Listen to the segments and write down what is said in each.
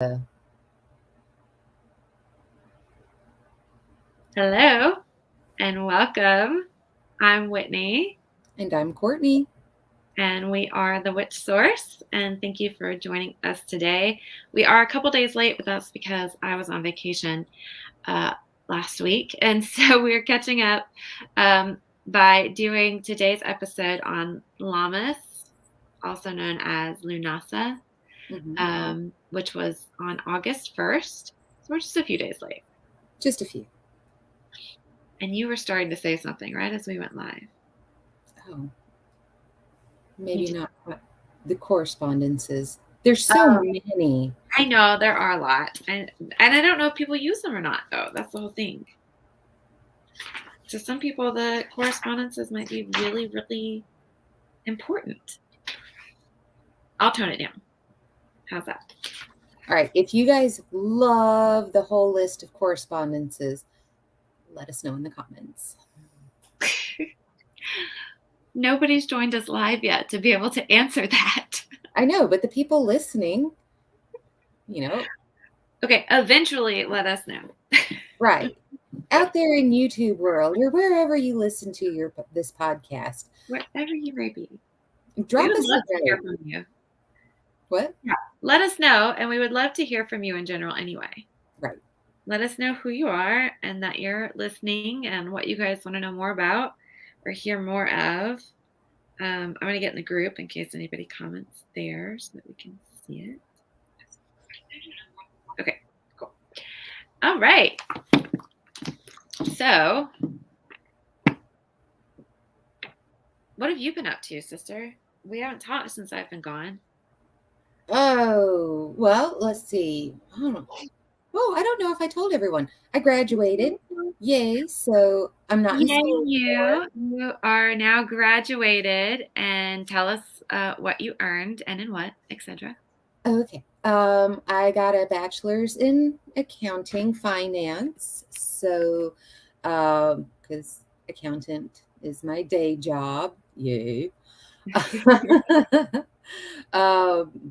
Hello and welcome. I'm Whitney. And I'm Courtney. And we are the Witch Source. And thank you for joining us today. We are a couple days late, but that's because I was on vacation last week. And so we're catching up by doing today's episode on Lammas, also known as Lunasa, which was on August 1st. So we're just a few days late. Just a few. And you were starting to say something right as we went live. Oh, maybe not the correspondences. There's so many. I know there are a lot, and I don't know if people use them or not, though. That's the whole thing. To some people, the correspondences might be really, really important. I'll tone it down. How's that? All right. If you guys love the whole list of correspondences, let us know in the comments. Nobody's joined us live yet to be able to answer that. I know, but the people listening, Okay, eventually let us know. Right. Out there in YouTube world or wherever you listen to this podcast. Wherever you may be. Drop us a note. Hear from you. What? Yeah. Let us know, and we would love to hear from you in general anyway. Right. Let us know who you are and that you're listening and what you guys want to know more about or hear more of. I'm going to get in the group in case anybody comments there so that we can see it. Okay, cool. All right. So, what have you been up to, sister? We haven't talked since I've been gone. Oh, well, let's see. I don't know. Oh, I don't know if I told everyone. I graduated. Yay. So I'm not in school anymore. You are now graduated, and tell us what you earned and in what, etc. Okay. I got a bachelor's in accounting finance. So, because accountant is my day job. Yay.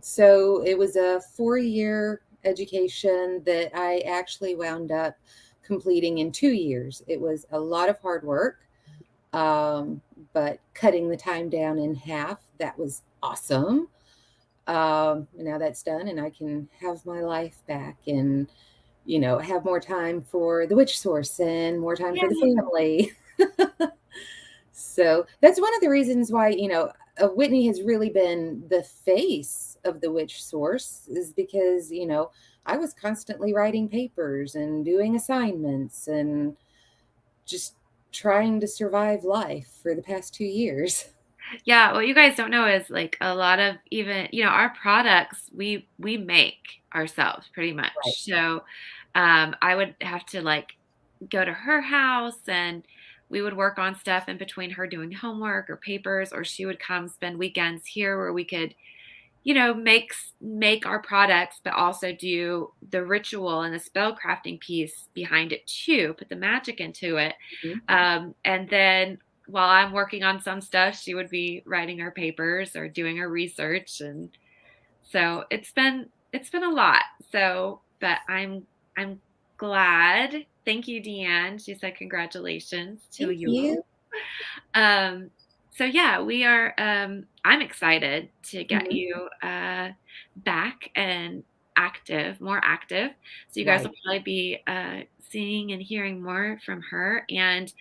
So it was a 4-year education that I actually wound up completing in 2 years. It was a lot of hard work, but cutting the time down in half, that was awesome. Now that's done and I can have my life back and, have more time for the Witch Source and more time for the family. So that's one of the reasons why, Whitney has really been the face of the Witch Source is because, I was constantly writing papers and doing assignments and just trying to survive life for the past 2 years. Yeah, what you guys don't know is like a lot of even, our products we make ourselves pretty much. Right. So I would have to like go to her house and we would work on stuff in between her doing homework or papers, or she would come spend weekends here where we could, make our products, but also do the ritual and the spell crafting piece behind it too, put the magic into it. Mm-hmm. And then while I'm working on some stuff, she would be writing her papers or doing her research. And so it's been a lot. So, but I'm glad. Thank you, Deanne. She said congratulations to Thank you. So yeah, we are I'm excited to get you back and more active. So you guys will probably be seeing and hearing more from her. And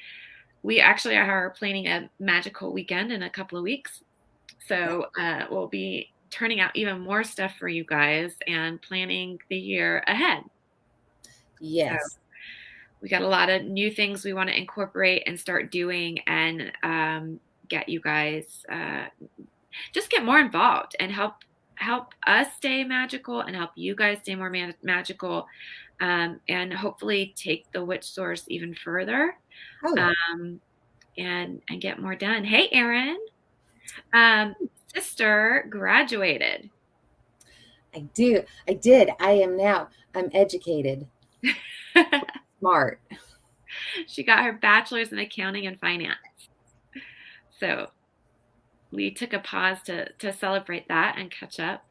we actually are planning a magical weekend in a couple of weeks. So we'll be turning out even more stuff for you guys and planning the year ahead. Yes. So we got a lot of new things we want to incorporate and start doing and get you guys just get more involved and help us stay magical and help you guys stay more magical and hopefully take the Witch Source even further. And get more done. Hey, Erin. Sister graduated. I did. I am now. I'm educated. Smart. She got her bachelor's in accounting and finance. So we took a pause to celebrate that and catch up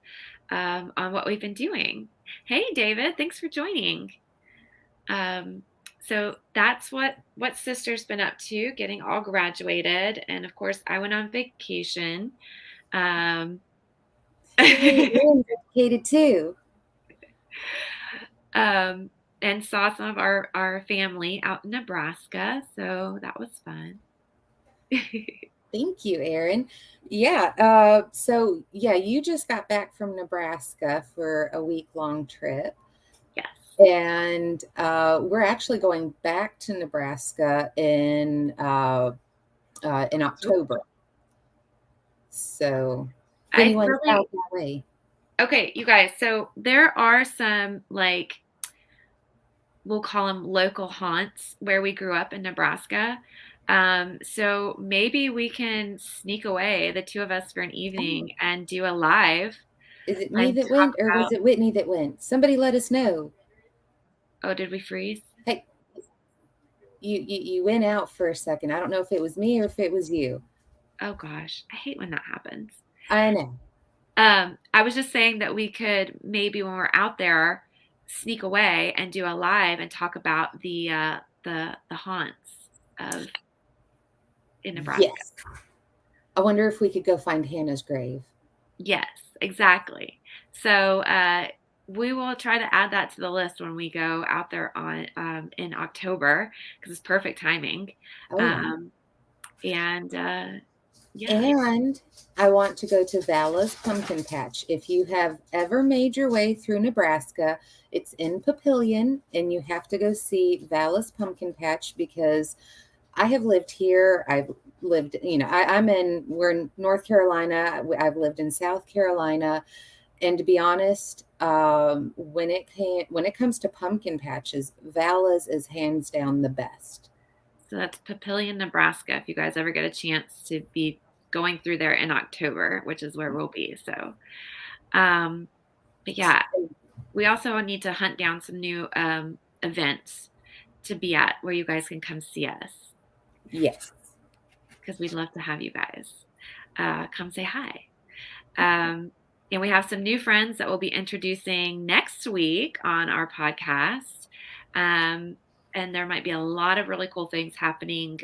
on what we've been doing. Hey, David. Thanks for joining. So that's what sister's been up to, getting all graduated, and of course, I went on vacation. Um, Yay, Aaron's educated too. um, and saw some of our family out in Nebraska, so that was fun. Thank you, Aaron. Yeah. So yeah, you just got back from Nebraska for a week-long trip. Yes. And we're actually going back to Nebraska in October. So if I anyone's really out that way, Okay, you guys. So there are some like we'll call them local haunts where we grew up in Nebraska. So maybe we can sneak away, the two of us, for an oh, evening and do a live is it me and that talk went, or was about. it Whitney that went? Somebody let us know. Oh, did we freeze? Hey, you went out for a second. I don't know if it was me or if it was you. Oh gosh, I hate when that happens. I know. I was just saying that we could maybe when we're out there sneak away and do a live and talk about the haunts of in Nebraska. Yes. I wonder if we could go find Hannah's grave. Yes, exactly. So we will try to add that to the list when we go out there on in October because it's perfect timing. Oh yeah. Um, and yeah, And I want to go to Vala's Pumpkin Patch. If you have ever made your way through Nebraska, it's in Papillion, and you have to go see Vala's Pumpkin Patch because I have lived here. I've lived, we're in North Carolina. I've lived in South Carolina. And to be honest, when it comes to pumpkin patches, Vala's is hands down the best. so that's Papillion, Nebraska. If you guys ever get a chance to be going through there in October, which is where we'll be. So, um, but yeah, we also need to hunt down some new events to be at where you guys can come see us Yes. because we'd love to have you guys come say hi. Um, and we have some new friends that we'll be introducing next week on our podcast. Um, and there might be a lot of really cool things happening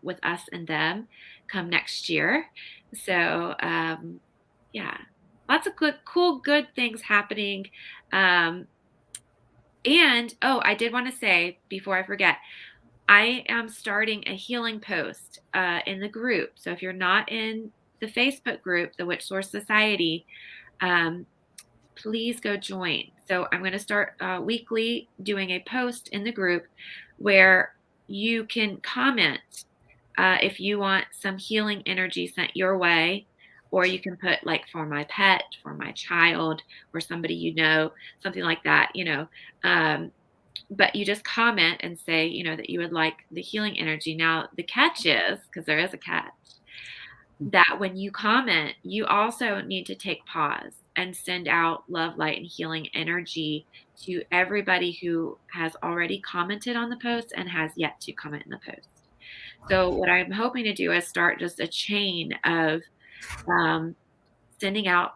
with us and them come next year. So, yeah, lots of good things happening. Um, and oh, I did want to say before I forget, I am starting a healing post in the group. So if you're not in the Facebook group, the Witch Source Society, um, please go join. So I'm going to start weekly doing a post in the group where you can comment if you want some healing energy sent your way, or you can put like for my pet, for my child, or somebody you know, something like that, but you just comment and say, that you would like the healing energy. Now, the catch is, because there is a catch, that when you comment, you also need to take pause and send out love, light, and healing energy to everybody who has already commented on the post and has yet to comment in the post. So, what I'm hoping to do is start just a chain of um, sending out,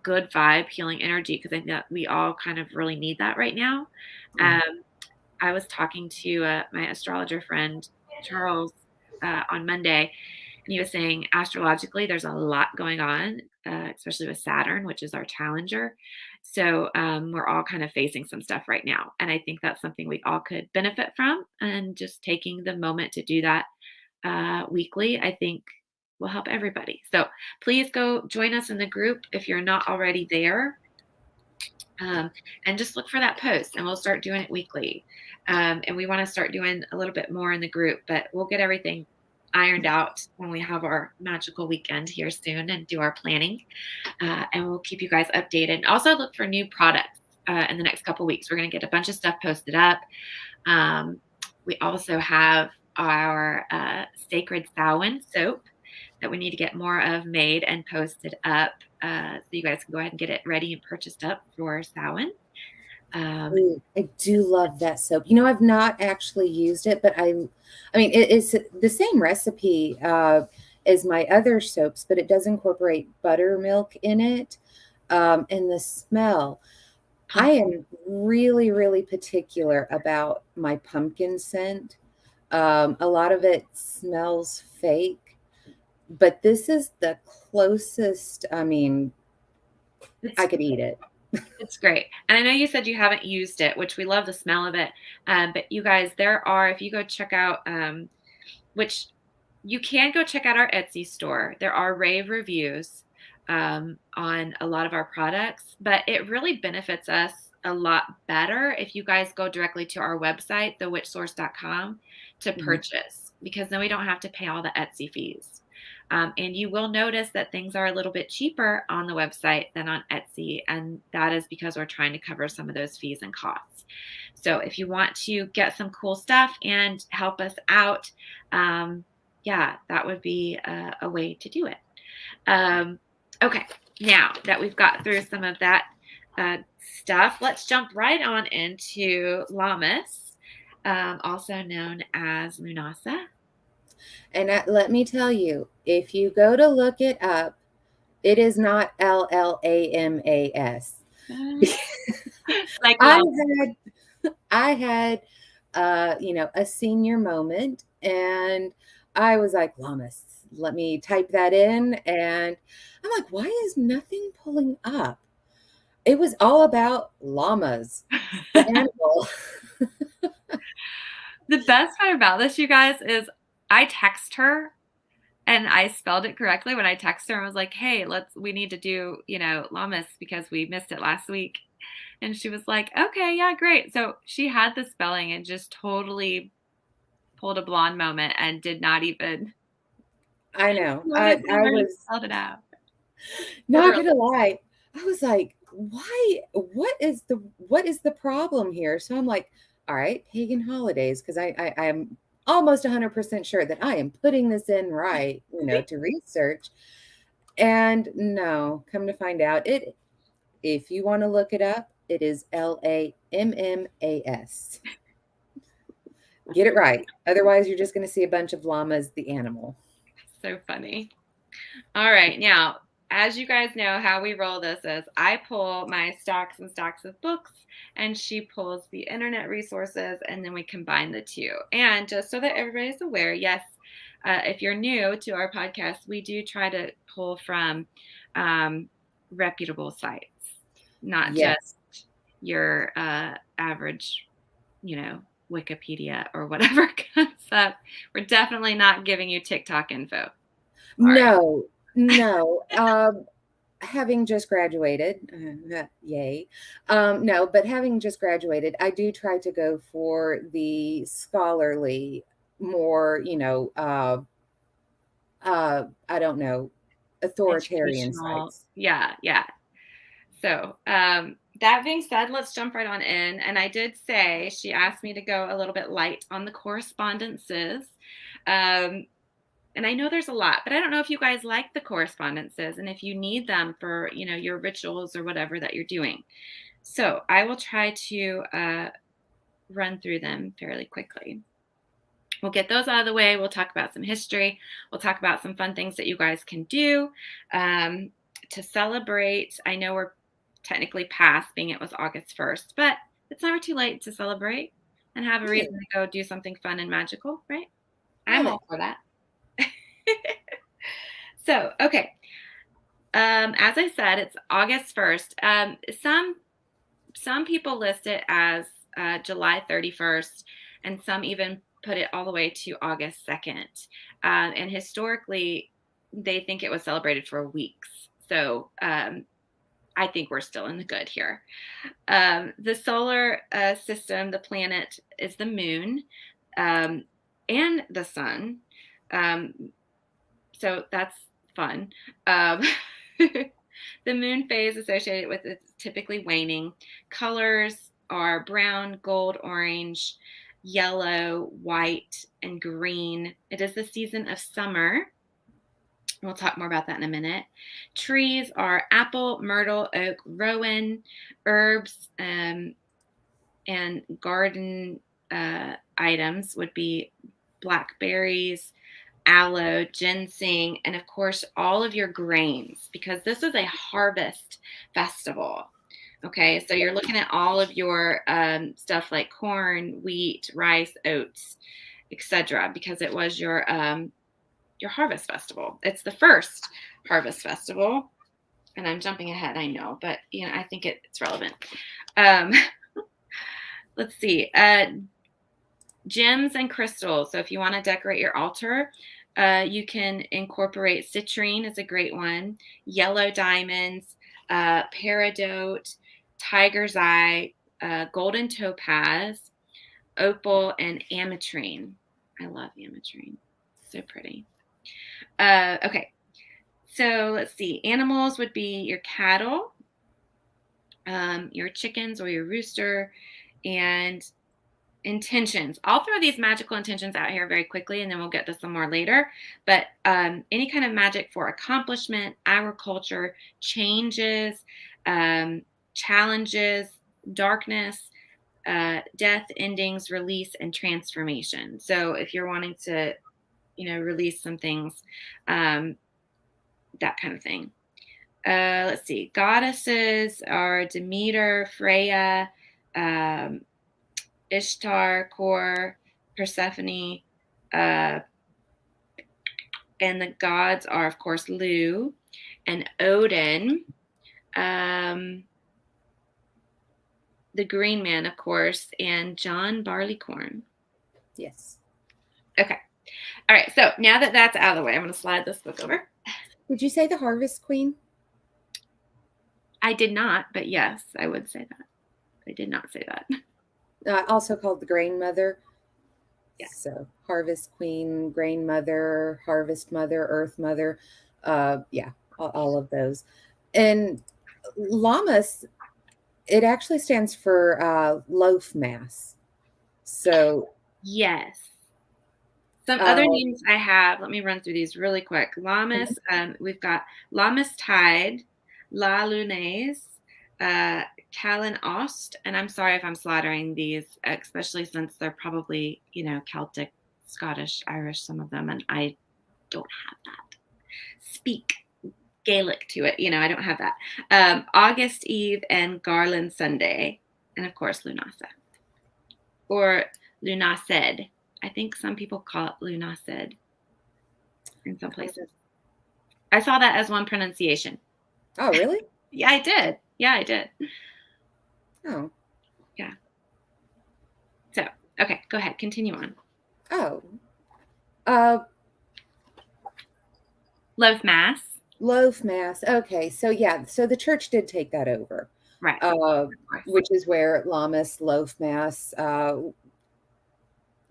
good vibe, healing energy, because I think that we all kind of really need that right now. Um, I was talking to my astrologer friend, Charles, on Monday, and he was saying astrologically, there's a lot going on, especially with Saturn, which is our challenger. So we're all kind of facing some stuff right now. And I think that's something we all could benefit from. And just taking the moment to do that weekly, I think will help everybody. So please go join us in the group if you're not already there. And just look for that post and we'll start doing it weekly. And we want to start doing a little bit more in the group, but we'll get everything ironed out when we have our magical weekend here soon and do our planning. And we'll keep you guys updated. Also look for new products in the next couple weeks. We're going to get a bunch of stuff posted up. We also have our Sacred Samhain soap that we need to get more of made and posted up. So you guys can go ahead and get it ready and purchased up for Samhain. Ooh, I do love that soap. I've not actually used it, but I mean, it's the same recipe as my other soaps, but it does incorporate buttermilk in it. And the smell. I Pumpkin. am really, really particular about my pumpkin scent. A lot of it smells fake, but this is the closest. I mean, I It's could eat it. It's great. And I know you said you haven't used it, which we love the smell of it. But you guys, there are, if you go check out, which you can go check out our Etsy store, there are rave reviews on a lot of our products, but it really benefits us a lot better if you guys go directly to our website, thewitchsource.com, to Mhm. purchase, because then we don't have to pay all the Etsy fees. And you will notice that things are a little bit cheaper on the website than on Etsy. And that is because we're trying to cover some of those fees and costs. So if you want to get some cool stuff and help us out, yeah, that would be a way to do it. Um, okay, now that we've got through some of that stuff, let's jump right on into Lammas, also known as Lunasa. And let me tell you, if you go to look it up, it is not Llamas. Like I Lammas. had I had a senior moment, and I was like, Llamas, let me type that in. And I'm like, why is nothing pulling up? It was all about llamas, the animal. The best part about this, you guys, is I text her and I spelled it correctly when I texted her. I was like, "Hey, we need to do, Lammas because we missed it last week." And she was like, "Okay, yeah, great." So she had the spelling and just totally pulled a blonde moment and did not even I know. notice I where you was spelled it out. not Literally. gonna lie. I was like, why? What is the problem here? So I'm like, all right, pagan holidays, because I am almost 100% sure that I am putting this in right, to research. And no, come to find out, if you want to look it up, it is Lammas. Get it right. Otherwise, you're just going to see a bunch of llamas, the animal. So funny. All right. Now, as you guys know, how we roll this is I pull my stacks and stacks of books, and she pulls the internet resources, and then we combine the two. And just so that everybody's aware, yes, if you're new to our podcast, we do try to pull from reputable sites, not just Yes. your average, Wikipedia or whatever comes up. We're definitely not giving you TikTok info. All right. No, no. Having just graduated, yay. No, but having just graduated, I do try to go for the scholarly, more, I don't know, authoritarian Educational. sites. Yeah, yeah. So, that being said, let's jump right on in. And I did say she asked me to go a little bit light on the correspondences. Um, and I know there's a lot, but I don't know if you guys like the correspondences and if you need them for, your rituals or whatever that you're doing. So I will try to run through them fairly quickly. We'll get those out of the way. We'll talk about some history. We'll talk about some fun things that you guys can do um, to celebrate. I know we're technically past being it was August 1st, but it's never too late to celebrate and have a Yeah, reason to go do something fun and magical, right? love I'm it. all for that. So, okay. As I said, it's August 1st. Some people list it as July 31st, and some even put it all the way to August 2nd. And historically, they think it was celebrated for weeks. So I think we're still in the good here. The solar system, the planet is the moon um, and the sun. Um, so that's fun. Um, the moon phase associated with it's typically waning. Colors are brown, gold, orange, yellow, white, and green. It is the season of summer. We'll talk more about that in a minute. Trees are apple, myrtle, oak, rowan. Herbs and garden items would be blackberries, aloe, ginseng, and of course, all of your grains, because this is a harvest festival. Okay, so you're looking at all of your stuff like corn, wheat, rice, oats, etc., because it was your harvest festival. It's the first harvest festival, and I'm jumping ahead, I know, but I think it's relevant. Um, let's see, gems and crystals. So if you want to decorate your altar, you can incorporate citrine is a great one, yellow diamonds, peridot, tiger's eye, golden topaz, opal, and ametrine. I love ametrine. So pretty. Okay, so let's see. Animals would be your cattle, your chickens or your rooster, and intentions. I'll throw these magical intentions out here very quickly and then we'll get to some more later. But any kind of magic for accomplishment, agriculture, changes, challenges, darkness, death, endings, release, and transformation. So if you're wanting to, release some things, that kind of thing. Let's see. Goddesses are Demeter, Freya, um, Ishtar, Kor, Persephone, uh, and the gods are, of course, Lu and Odin, um, the Green Man, of course, and John Barleycorn. Yes. Okay. All right. So now that that's out of the way, I'm going to slide this book over. Did you say the Harvest Queen? I did not, but yes, I would say that. I did not say that. Also called the Grain Mother. Yeah. So Harvest Queen, Grain Mother, Harvest Mother, Earth Mother. Yeah, all of those. And Lammas, it actually stands for loaf mass. So yes. Some other names I have, let me run through these really quick. Lammas, we've got Lammas Tide, La Lunaise, Callan Ost, and I'm sorry if I'm slaughtering these, especially since they're probably, Celtic, Scottish, Irish, some of them, and I don't have that. Speak Gaelic to it, I don't have that. August Eve and Garland Sunday, and of course Lunasa. Or Lunased. I think some people call it Lunased in some places. I saw that as one pronunciation. Oh, really? Yeah, I did. Yeah, I did. Oh. Yeah. So, okay, go ahead. Continue on. Oh. Loaf mass. Loaf mass. Okay. So yeah, so the church did take that over. Right. Which is where Lammas, loaf mass,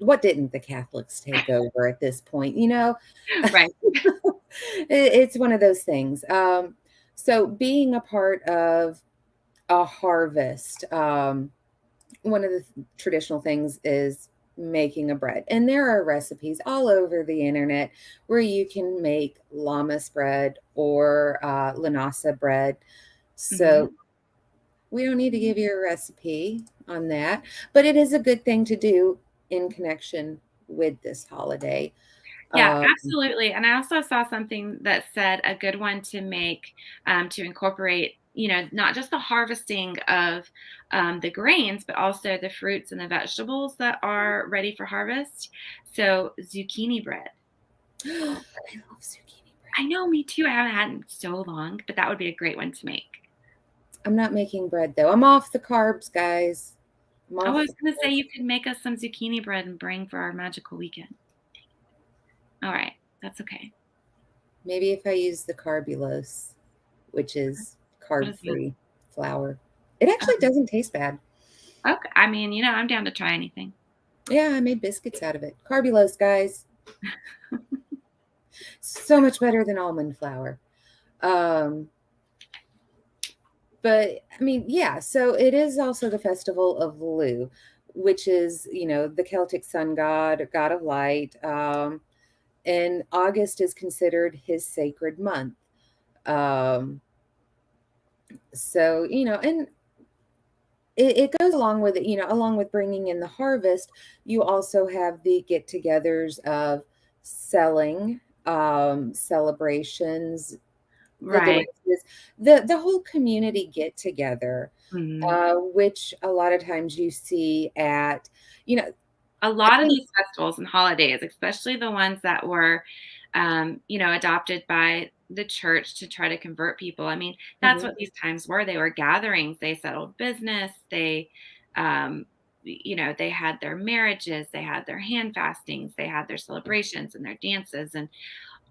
what didn't the Catholics take over at this point? Right. It's one of those things. So being a part of a harvest, one of the traditional things is making a bread. And there are recipes all over the internet where you can make lammas bread or lanasa bread. So we don't need to give you a recipe on that, but it is a good thing to do in connection with this holiday. Yeah, absolutely. And I also saw something that said a good one to make to incorporate, not just the harvesting of the grains, but also the fruits and the vegetables that are ready for harvest. So zucchini bread. I love zucchini bread. I know, me too. I haven't had it in so long, but that would be a great one to make. I'm not making bread though. I'm off the carbs, guys. I was going to say you could make us some zucchini bread and bring for our magical weekend. All right. That's okay. Maybe if I use the carbulose, which is carb-free flour. It actually doesn't taste bad. Okay. I mean, I'm down to try anything. Yeah, I made biscuits out of it. Carbulose, guys. So much better than almond flour. But I mean, yeah, so it is also the festival of Lu, which is, the Celtic sun god, god of light. And August is considered his sacred month. So, and it goes along with it, along with bringing in the harvest, you also have the get-togethers of selling, celebrations, Right. the whole community get together. Mhm. which a lot of times you see at, you know, A I lot of think. these festivals and holidays, especially the ones that were, adopted by the church to try to convert people. I mean, that's Mhm, what these times were. They were gatherings. They settled business. Um, they had their marriages. They had their hand fastings. They had their celebrations and their dances and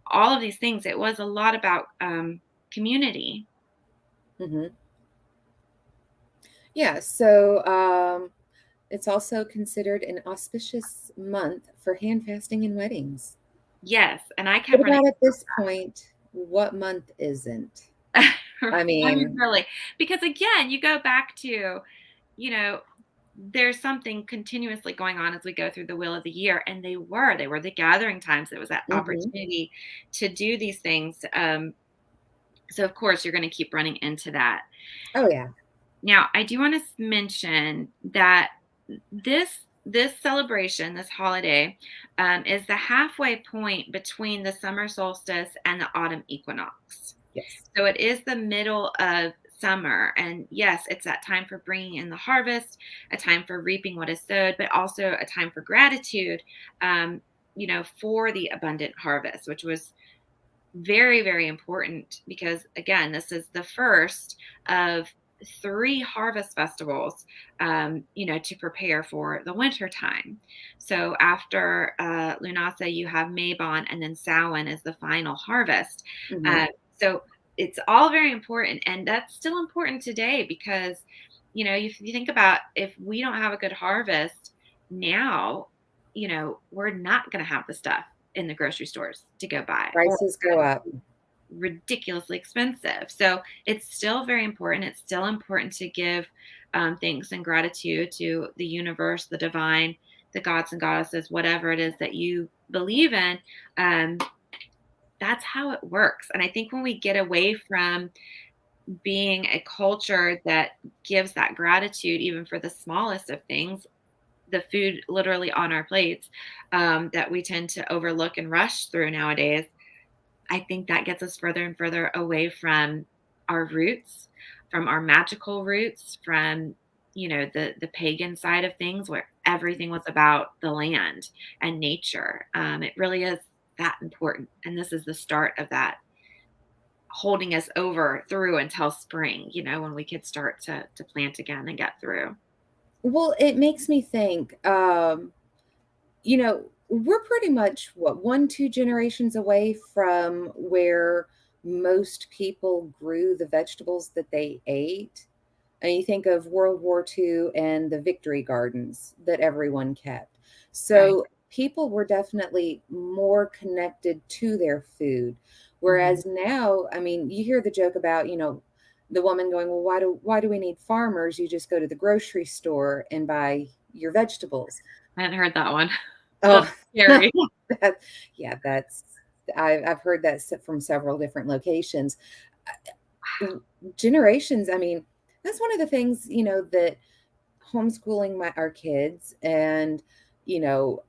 all of these things. It was a lot about community. mhm. Yeah, so, it's also considered an auspicious month for hand fasting and weddings. Yes, and I kept What running. about at this point, what month isn't? I I mean, mean. really, because again, you go back to, you know, there's something continuously going on as we go through the wheel of the year, and they were the gathering times. It was that Mhm. opportunity to do these things. So of course, you're going to keep running into that. Oh, yeah. Now, I do want to mention that this celebration, this holiday, is the halfway point between the summer solstice and the autumn equinox. Yes. So it is the middle of summer. And yes, it's that time for bringing in the harvest, a time for reaping what is sowed, but also a time for gratitude, for the abundant harvest, which was very, very important because, again, this is the first of three harvest festivals, to prepare for the winter time. So after Lunasa, you have Mabon, and then Samhain is the final harvest. Mhm. Uh, so it's all very important, and that's still important today because, if you think about if we don't have a good harvest now, we're not going to have the stuff in the grocery stores to go buy, or Prices go up. ridiculously expensive. So it's still very important. It's still important to give thanks and gratitude to the universe, the divine, the gods and goddesses, whatever it is that you believe in. Um, that's how it works. And I think when we get away from being a culture that gives that gratitude, even for the smallest of things, the food literally on our plates, that we tend to overlook and rush through nowadays, I think that gets us further and further away from our roots, from our magical roots, from the pagan side of things where everything was about the land and nature. It really is that important, and this is the start of that holding us over through until spring. When we could start to plant again and get through. Well, it makes me think, we're pretty much what, 1, 2 generations away from where most people grew the vegetables that they ate. And you think of World War II and the victory gardens that everyone kept. Right. So people were definitely more connected to their food. Mhm. Whereas now, I mean, you hear the joke about, the woman going, "Well, why do we need farmers? You just go to the grocery store and buy your vegetables." I hadn't heard that one. That's Oh, scary. that, yeah, I've heard that from several different locations. Uh, Generations, I mean, that's one of the things, that homeschooling our kids, and, you know,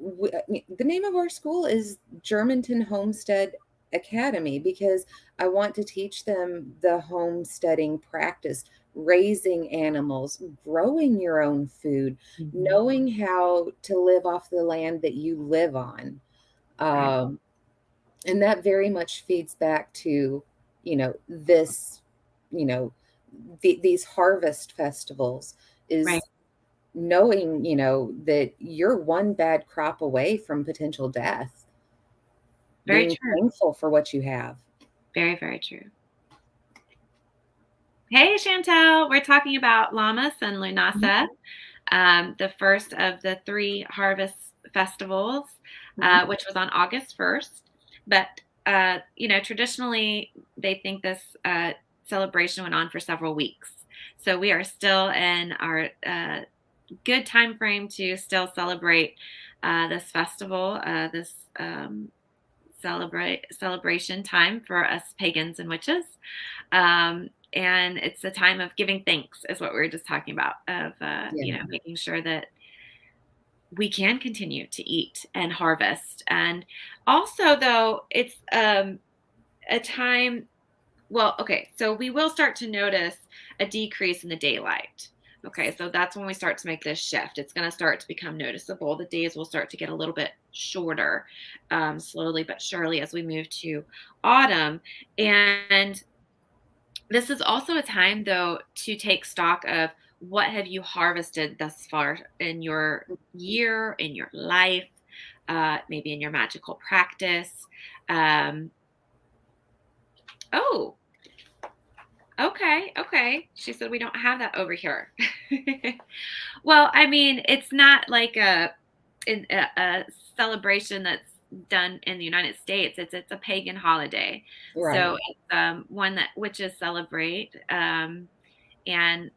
I mean, the name of our school is Germantown Homestead Academy because I want to teach them the homesteading practice, raising animals, growing your own food, Mhm. knowing how to live off the land that you live on. Right. Um, and that very much feeds back to, this, you know, these harvest festivals Right. is knowing, that you're one bad crop away from potential death, Very being true. thankful for what you have. Very, very true. Hey, Chantel. We're talking about Lammas and Lunasa, the first of the three harvest festivals, Mhm. which was on August 1st. But, traditionally, they think this celebration went on for several weeks. So we are still in our good time frame to still celebrate this festival, this celebration time for us pagans and witches. And it's a time of giving thanks, is what we were just talking about, of Yeah. making sure that we can continue to eat and harvest. And also, though, it's a time. Well, okay, so we will start to notice a decrease in the daylight. Okay, so that's when we start to make this shift. It's going to start to become noticeable. The days will start to get a little bit shorter, slowly but surely as we move to autumn. And this is also a time, though, to take stock of what have you harvested thus far in your year, in your life, maybe in your magical practice. Um, oh, okay, okay. She said we don't have that over here. Well, I mean, it's not like a celebration that's done in the United States. It's a pagan holiday, Right. so it's one that witches celebrate. And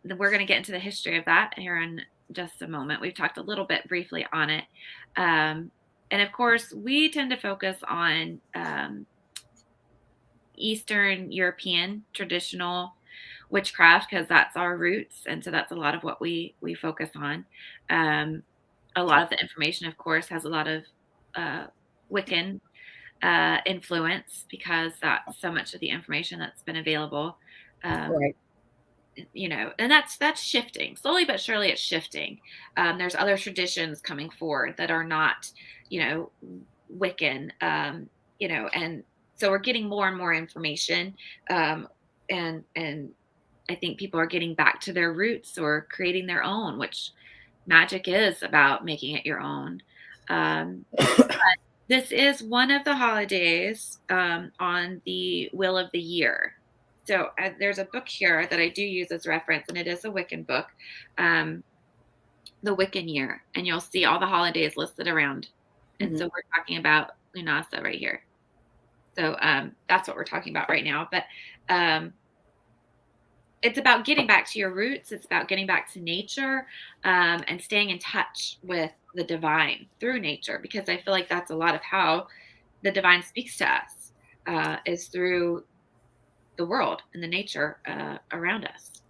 we're going to get into the history of that here in just a moment. We've talked a little bit briefly on it, and of course, we tend to focus on Eastern European traditional witchcraft because that's our roots, and so that's a lot of what we focus on. Um, a lot of the information, of course, has a lot of uh, Wiccan influence because that's so much of the information that's been available. Um, Right. and that's shifting slowly but surely. It's shifting. There's other traditions coming forward that are not, you know, Wiccan. And so we're getting more and more information, and I think people are getting back to their roots or creating their own, which magic is about making it your own. Um, this is one of the holidays on the Wheel of the Year. So there's a book here that I do use as reference, and it is a Wiccan book, um, the Wiccan Year, and you'll see all the holidays listed around. And Mhm. so we're talking about Lunasa right here. So that's what we're talking about right now. But um, it's about getting back to your roots. It's about getting back to nature, and staying in touch with the divine through nature, because I feel like that's a lot of how the divine speaks to us, is through the world and the nature around us.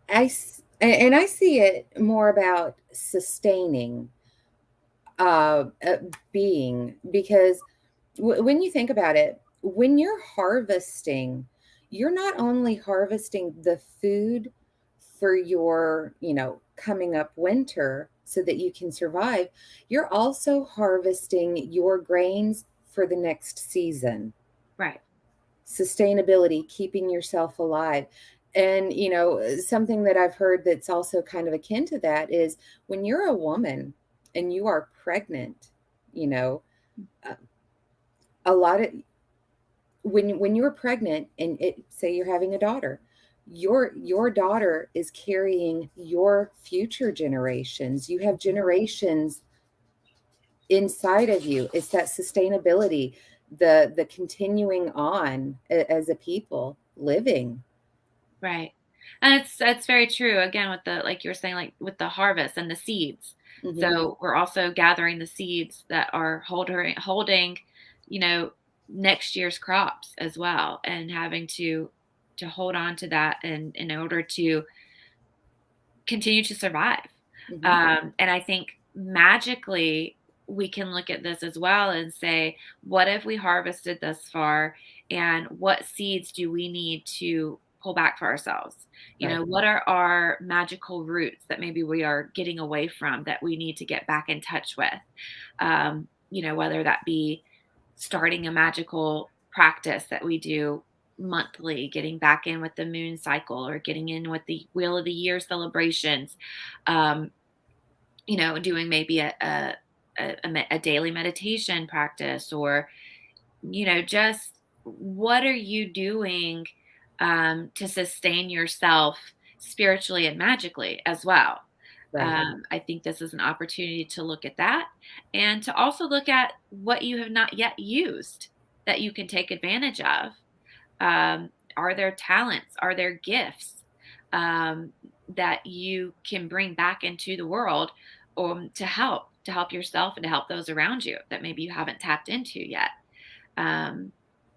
And I see it more about sustaining uh, being, because when you think about it, when you're harvesting, you're not only harvesting the food for your, coming up winter so that you can survive, you're also harvesting your grains for the next season. Right. Sustainability, keeping yourself alive. And, something that I've heard that's also kind of akin to that is when you're a woman and you are pregnant, you know, uh, a lot of when you're pregnant and say you're having a daughter, your daughter is carrying your future generations. You have generations inside of you. It's that sustainability, the continuing on as a people living. Right. And it's very true. Again, with the like you were saying, like with the harvest and the seeds. Hmm. So we're also gathering the seeds that are holding, you know, next year's crops as well, and having to hold on to that and in order to continue to survive. Hmm. And I think magically we can look at this as well and say, what have we harvested thus far? And what seeds do we need to pull back for ourselves? Right. What are our magical roots that maybe we are getting away from that we need to get back in touch with? Whether that be starting a magical practice that we do monthly, getting back in with the moon cycle or getting in with the wheel of the year celebrations, um, doing maybe a daily meditation practice, or, just what are you doing to sustain yourself spiritually and magically as well. Right. I think this is an opportunity to look at that and to also look at what you have not yet used that you can take advantage of. Are there talents? Are there gifts um, that you can bring back into the world, to help yourself and to help those around you that maybe you haven't tapped into yet? Um,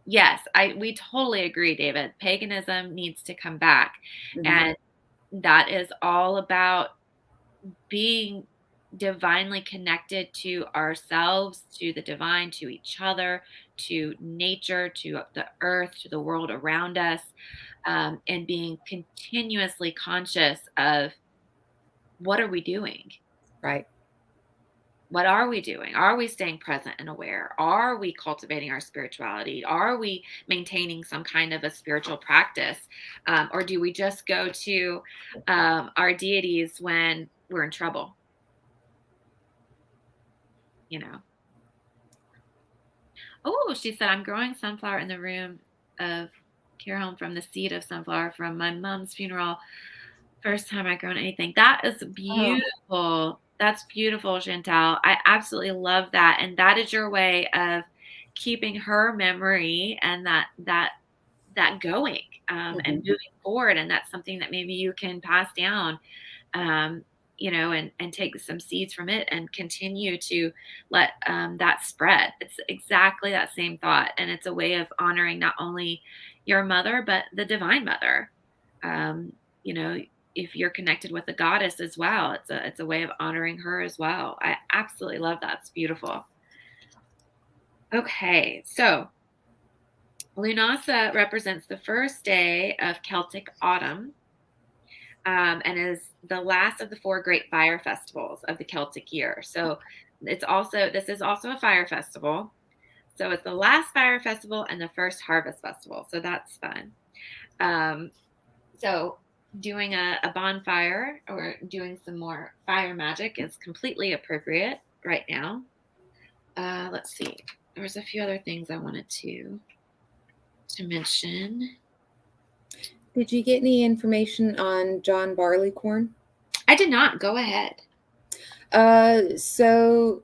yes, we totally agree, David. Paganism needs to come back, Hmm. and that is all about being divinely connected to ourselves, to the divine, to each other, to nature, to the earth, to the world around us, and being continuously conscious of what are we doing? Right. What are we doing? Are we staying present and aware? Are we cultivating our spirituality? Are we maintaining some kind of a spiritual practice? Or do we just go to our deities when we're in trouble? You know? Oh, she said, I'm growing sunflower in the room of care home from the seed of sunflower from my mom's funeral. First time I've grown anything. That is Oh. beautiful. That's beautiful, Chantal. I absolutely love that. And that is your way of keeping her memory and that going, and Mhm. moving forward. And that's something that maybe you can pass down, um, and take some seeds from it and continue to let that spread. It's exactly that same thought. And it's a way of honoring not only your mother, but the divine mother. Um, you know, if you're connected with the goddess as well, it's a way of honoring her as well. I absolutely love that. It's beautiful. Okay, so Lunasa represents the first day of Celtic autumn, and is the last of the four great fire festivals of the Celtic year. So this is also a fire festival. So it's the last fire festival and the first harvest festival. So that's fun. Um, so doing a bonfire or doing some more fire magic is completely appropriate right now. Let's see. There was a few other things I wanted to mention. Did you get any information on John Barleycorn? I did not. Go ahead. So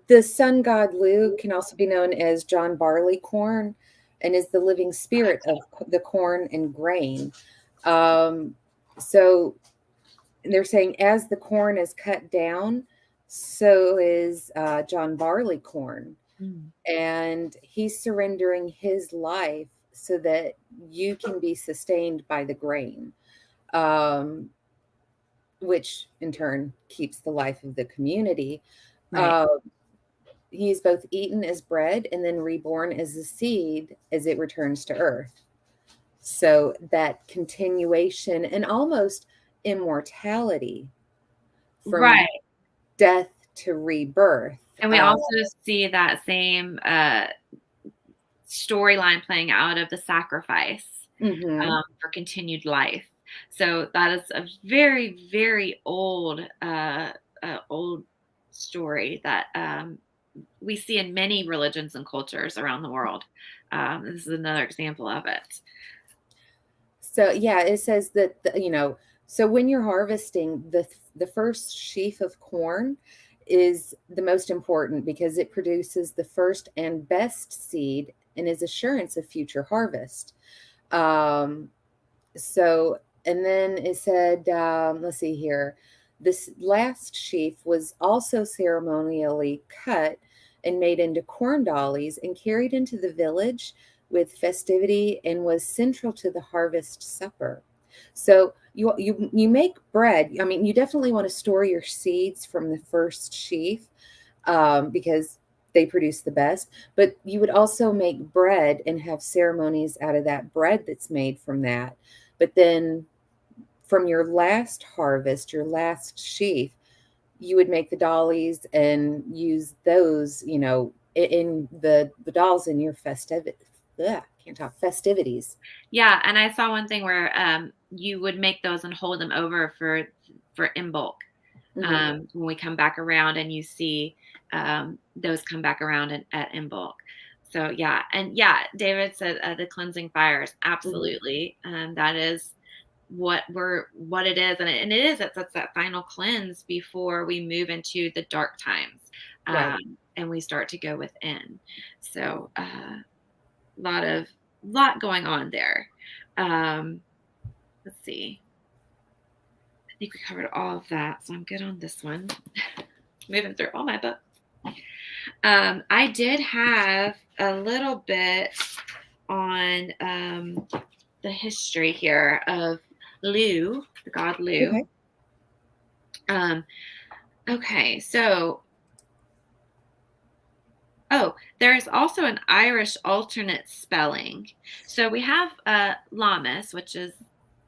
the sun god Lu can also be known as John Barleycorn and is the living spirit of the corn and grain. Um, so they're saying as the corn is cut down, so is John Barleycorn. Mm. And he's surrendering his life so that you can be sustained by the grain, um, which in turn keeps the life of the community. Right. Uh, he is both eaten as bread and then reborn as a seed as it returns to earth. So that continuation and almost immortality from Right. death to rebirth. And we also see that same storyline playing out of the sacrifice, Mhm. for continued life. So that is a very, very old story that we see in many religions and cultures around the world. This is another example of it. So yeah, it says that so when you're harvesting the first sheaf of corn is the most important because it produces the first and best seed and is assurance of future harvest. Um, so and then it said, let's see here, this last sheaf was also ceremonially cut and made into corn dollies and carried into the village with festivity and was central to the harvest supper. So you make bread. I mean, you definitely want to store your seeds from the first sheaf, because they produce the best. But you would also make bread and have ceremonies out of that bread that's made from that. But then from your last harvest, your last sheaf, you would make the dollies and use those, in the dolls in your can't talk, festivities. Yeah, and I saw one thing where you would make those and hold them over for in bulk. Hmm. When we come back around and you see those come back around at in bulk. So yeah, and yeah, David said the cleansing fires. Hmm. Absolutely, that is what it is, and it is that's that final cleanse before we move into the dark times, Right. and we start to go within. So lot of lot going on there. Um, let's see. I think we covered all of that, so I'm good on this one. Moving through all my books. I did have a little bit on the history here of Lu, the god Lu. Okay. Um, okay, so Oh, there's also an Irish alternate spelling. So we have Lammas, which is,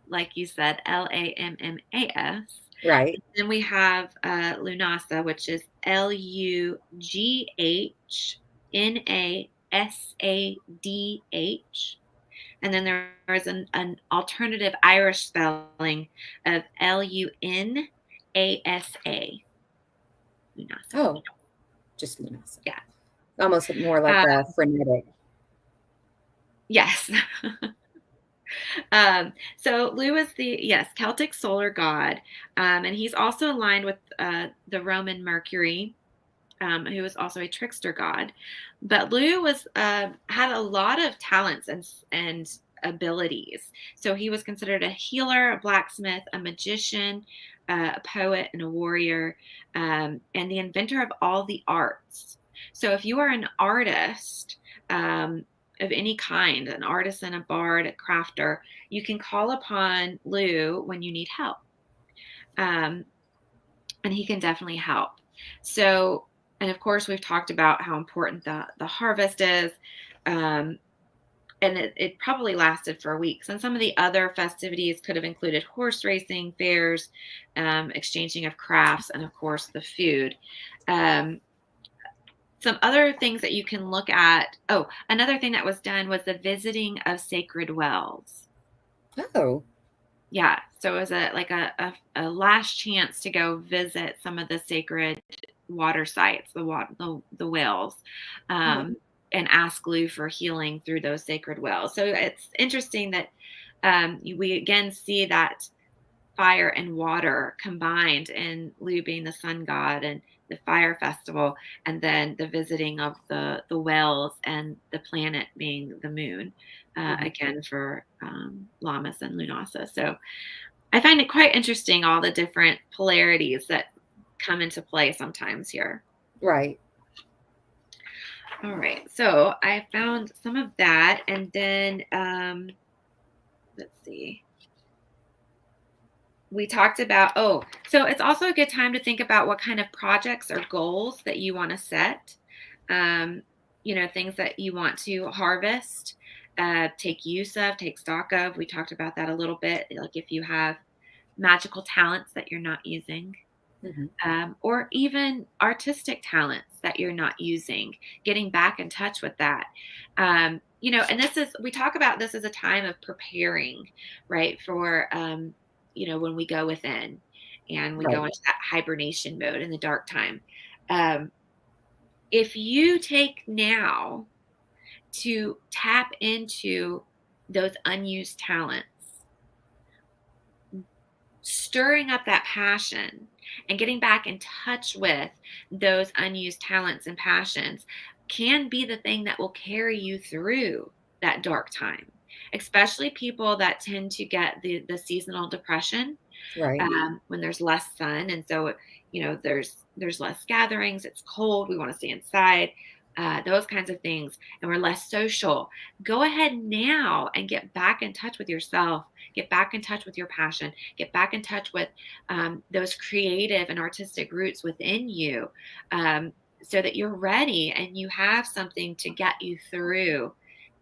like you said, Lammas. Right. Then we have Lunasa, which is Lughnasadh. And then there is an alternative Irish spelling of Lunasa. Lunasa. Oh, just Lunasa. Yeah. Almost more like Uh, a frenetic. yes. So Lu is the, yes, Celtic solar god, and he's also aligned with the Roman Mercury, who was also a trickster god. But Lu was had a lot of talents and abilities. So he was considered a healer, a blacksmith, a magician, a poet, and a warrior, and the inventor of all the arts. So if you are an artist, of any kind, an artisan, a bard, a crafter, you can call upon Lu when you need help. Um, and he can definitely help. So, and of course, we've talked about how important the harvest is. Um, and it probably lasted for weeks. And some of the other festivities could have included horse racing, fairs, exchanging of crafts, and of course, the food. Um, some other things that you can look at. Oh, another thing that was done was the visiting of sacred wells. Oh, Yeah, so it was a last chance to go visit some of the sacred water sites, the wells, mhm. um, and ask Lu for healing through those sacred wells. So it's interesting that we again see that fire and water combined, and Lu being the sun god and the fire festival, and then the visiting of the wells and the planet being the moon, Mhm. again for Lammas and Lunasa. So I find it quite interesting, all the different polarities that come into play sometimes here. Right. All right, so I found some of that, and then let's see. We talked about, oh, so it's also a good time to think about what kind of projects or goals that you want to set. Um, things that you want to harvest, take use of, take stock of. We talked about that a little bit. Like if you have magical talents that you're not using, Mhm. or even artistic talents that you're not using, getting back in touch with that. And we talk about this as a time of preparing, right? For, when we go within and we go Right. into that hibernation mode in the dark time. Um, if you take now to tap into those unused talents, stirring up that passion and getting back in touch with those unused talents and passions can be the thing that will carry you through that dark time, especially people that tend to get the seasonal depression, Right. when there's less sun, and so there's less gatherings. It's cold. We want to stay inside. Those kinds of things, and we're less social. Go ahead now and get back in touch with yourself. Get back in touch with your passion. Get back in touch with those creative and artistic roots within you, so that you're ready and you have something to get you through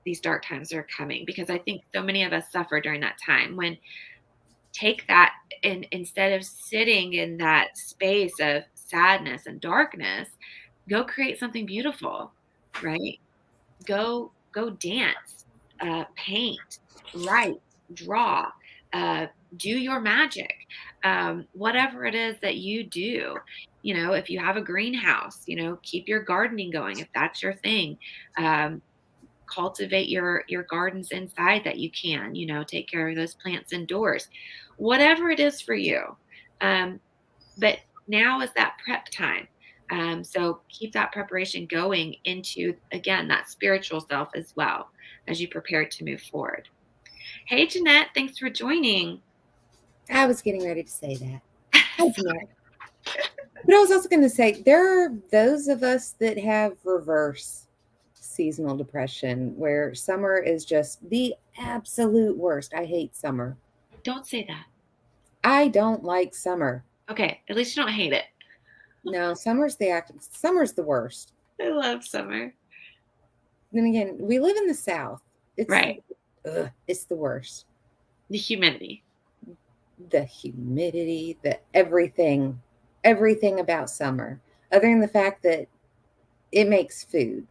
these dark times that are coming. Because I think so many of us suffer during that time when take that, and instead of sitting in that space of sadness and darkness, go create something beautiful, right? Go dance, paint, write, draw, uh, do your magic, whatever it is that you do. If you have a greenhouse, keep your gardening going if that's your thing. um, Cultivate your gardens inside that you can, take care of those plants indoors, whatever it is for you. um, but now is that prep time. So keep that preparation going into, again, that spiritual self as well as you prepare to move forward. Hey, Jeanette, thanks for joining. I was getting ready to say that. Hi, Jeanette. But I was also going to say there are those of us that have reverse seasonal depression where summer is just the absolute worst. I hate summer. Don't say that. I don't like summer. Okay, at least you don't hate it. No, summer's the worst. I love summer. Then again, we live in the South. Right. It's the worst. The humidity. The humidity, the everything about summer, other than the fact that it makes food.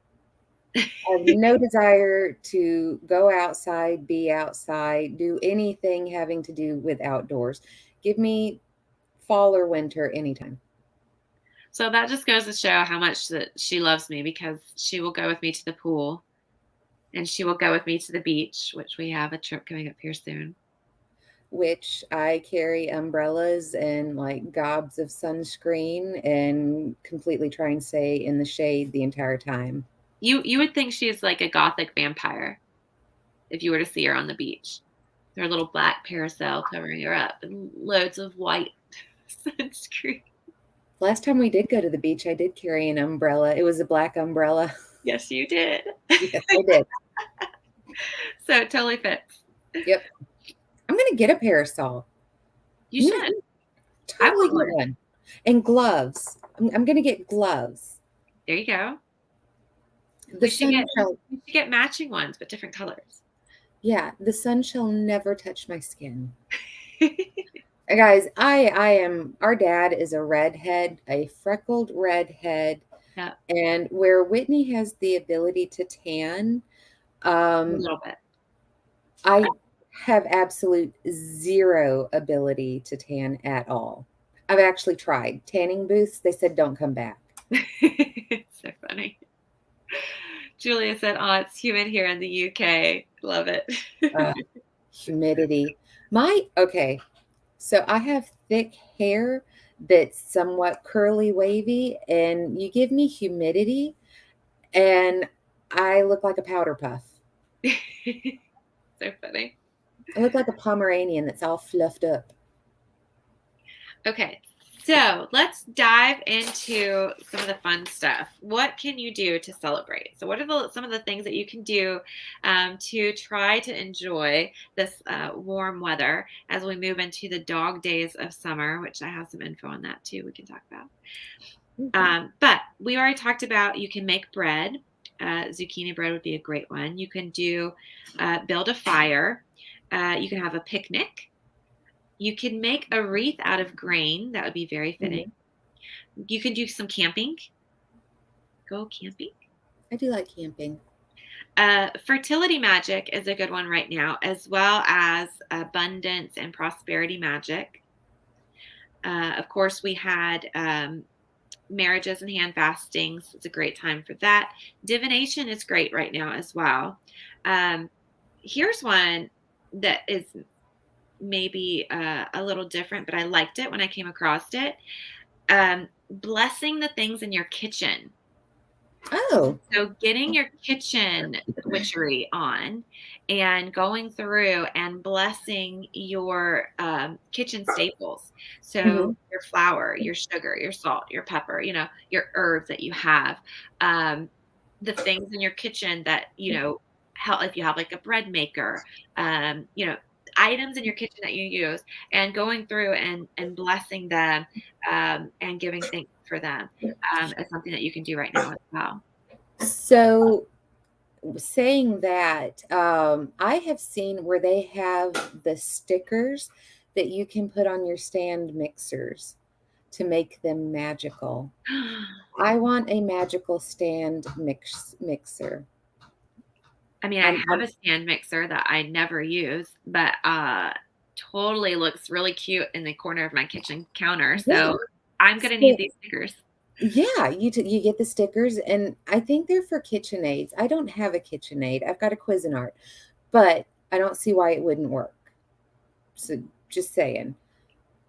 I have no desire to go outside, be outside, do anything having to do with outdoors. Give me fall or winter anytime. So that just goes to show how much that she loves me because she will go with me to the pool and she will go with me to the beach, which we have a trip coming up here soon. Which I carry umbrellas and like gobs of sunscreen and completely try and stay in the shade the entire time. You would think she's like a gothic vampire if you were to see her on the beach. Her little black parasol covering her up and loads of white sunscreen. Last time we did go to the beach, I did carry an umbrella. It was a black umbrella. Yes, you did. Yes, I did. So it totally fits. Yep. I'm gonna get a parasol. You should. I Totally want get one. one. And gloves. I'm gonna get gloves. There you go. The sun shall, we should get matching ones, but different colors. yeah, the sun shall never touch my skin. Guys, I am, our dad is a redhead, a freckled redhead. Yeah, And where Whitney has the ability to tan, a um, little bit. I have absolute zero ability to tan at all. I've actually tried tanning booths. They said don't come back. It's so funny. Julia said, "Oh, it's humid here in the UK. Love it." Humidity. Okay. So I have thick hair that's somewhat curly wavy, and you give me humidity, and I look like a powder puff. So funny. I look like a Pomeranian that's all fluffed up. Okay, so let's dive into some of the fun stuff. What can you do to celebrate? So, what are some of the things that you can do to try to enjoy this warm weather as we move into the dog days of summer, which I have some info on that too, we can talk about. But we already talked about you can make bread. Zucchini bread would be a great one. You can build a fire. You can have a picnic. You can make a wreath out of grain. That would be very fitting. You can do some camping. Go camping. I do like camping. Fertility magic is a good one right now, as well as abundance and prosperity magic. Of course, we had marriages and hand fastings. It's a great time for that. Divination is great right now as well. Here's one that is maybe a little different, but I liked it when I came across it. Blessing the things in your kitchen. Oh. So getting your kitchen witchery on and going through and blessing your kitchen staples. So your flour, your sugar, your salt, your pepper, your herbs that you have, the things in your kitchen that, help if you have like a bread maker, items in your kitchen that you use and going through and blessing them and giving thanks for them is something that you can do right now as well. So saying that, I have seen where they have the stickers that you can put on your stand mixers to make them magical. I want a magical stand mixer. I mean, I have a stand mixer that I never use, but totally looks really cute in the corner of my kitchen counter. So Yeah. I'm going to need these stickers. Yeah, you get the stickers, and I think they're for KitchenAids. I don't have a KitchenAid. I've got a Cuisinart, but I don't see why it wouldn't work. So just saying.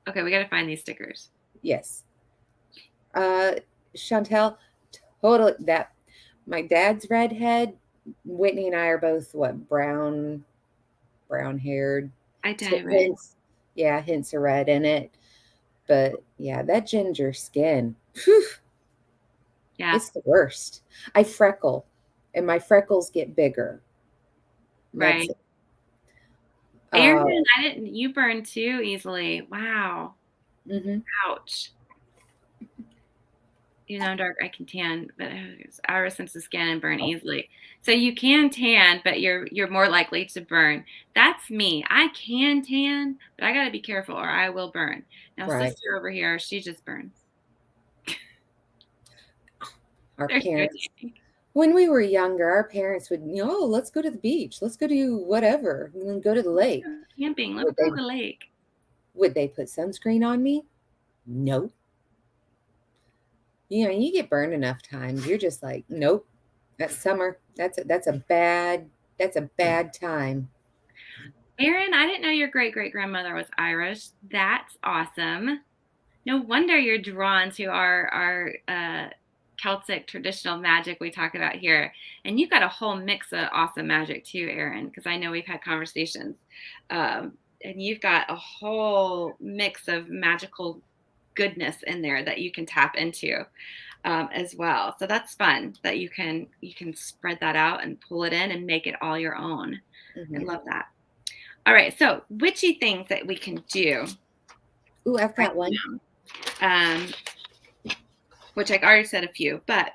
Okay, we got to find these stickers. Yes. Chantel, totally that. My dad's redhead. Whitney and I are both brown haired. I dye red. Yeah, hints of red in it. But yeah, that ginger skin. Whew. Yeah. It's the worst. I freckle, and my freckles get bigger. Right. Aaron, you burn too easily. Wow. Ouch. Even though I'm dark, I can tan, but our sense of skin and burn easily. So you can tan, but you're more likely to burn. That's me. I can tan, but I got to be careful or I will burn. Now, Right. sister over here, she just burns. Our There's no parents, tanning. when we were younger, our parents would, oh, let's go to the beach. Let's go to whatever, and then go to the Let's lake. go camping. Let's Would go they to the lake. would they put sunscreen on me? No. You get burned enough times. You're just like, nope. That's summer. That's a bad time. Erin, I didn't know your great great grandmother was Irish. That's awesome. No wonder you're drawn to our Celtic traditional magic we talk about here. And you've got a whole mix of awesome magic too, Erin, because I know we've had conversations. And you've got a whole mix of magical goodness in there that you can tap into as well. So that's fun that you can spread that out and pull it in and make it all your own. I Hmm. love that. All right, so witchy things that we can do Ooh, I've right got one. now, which I already said a few, but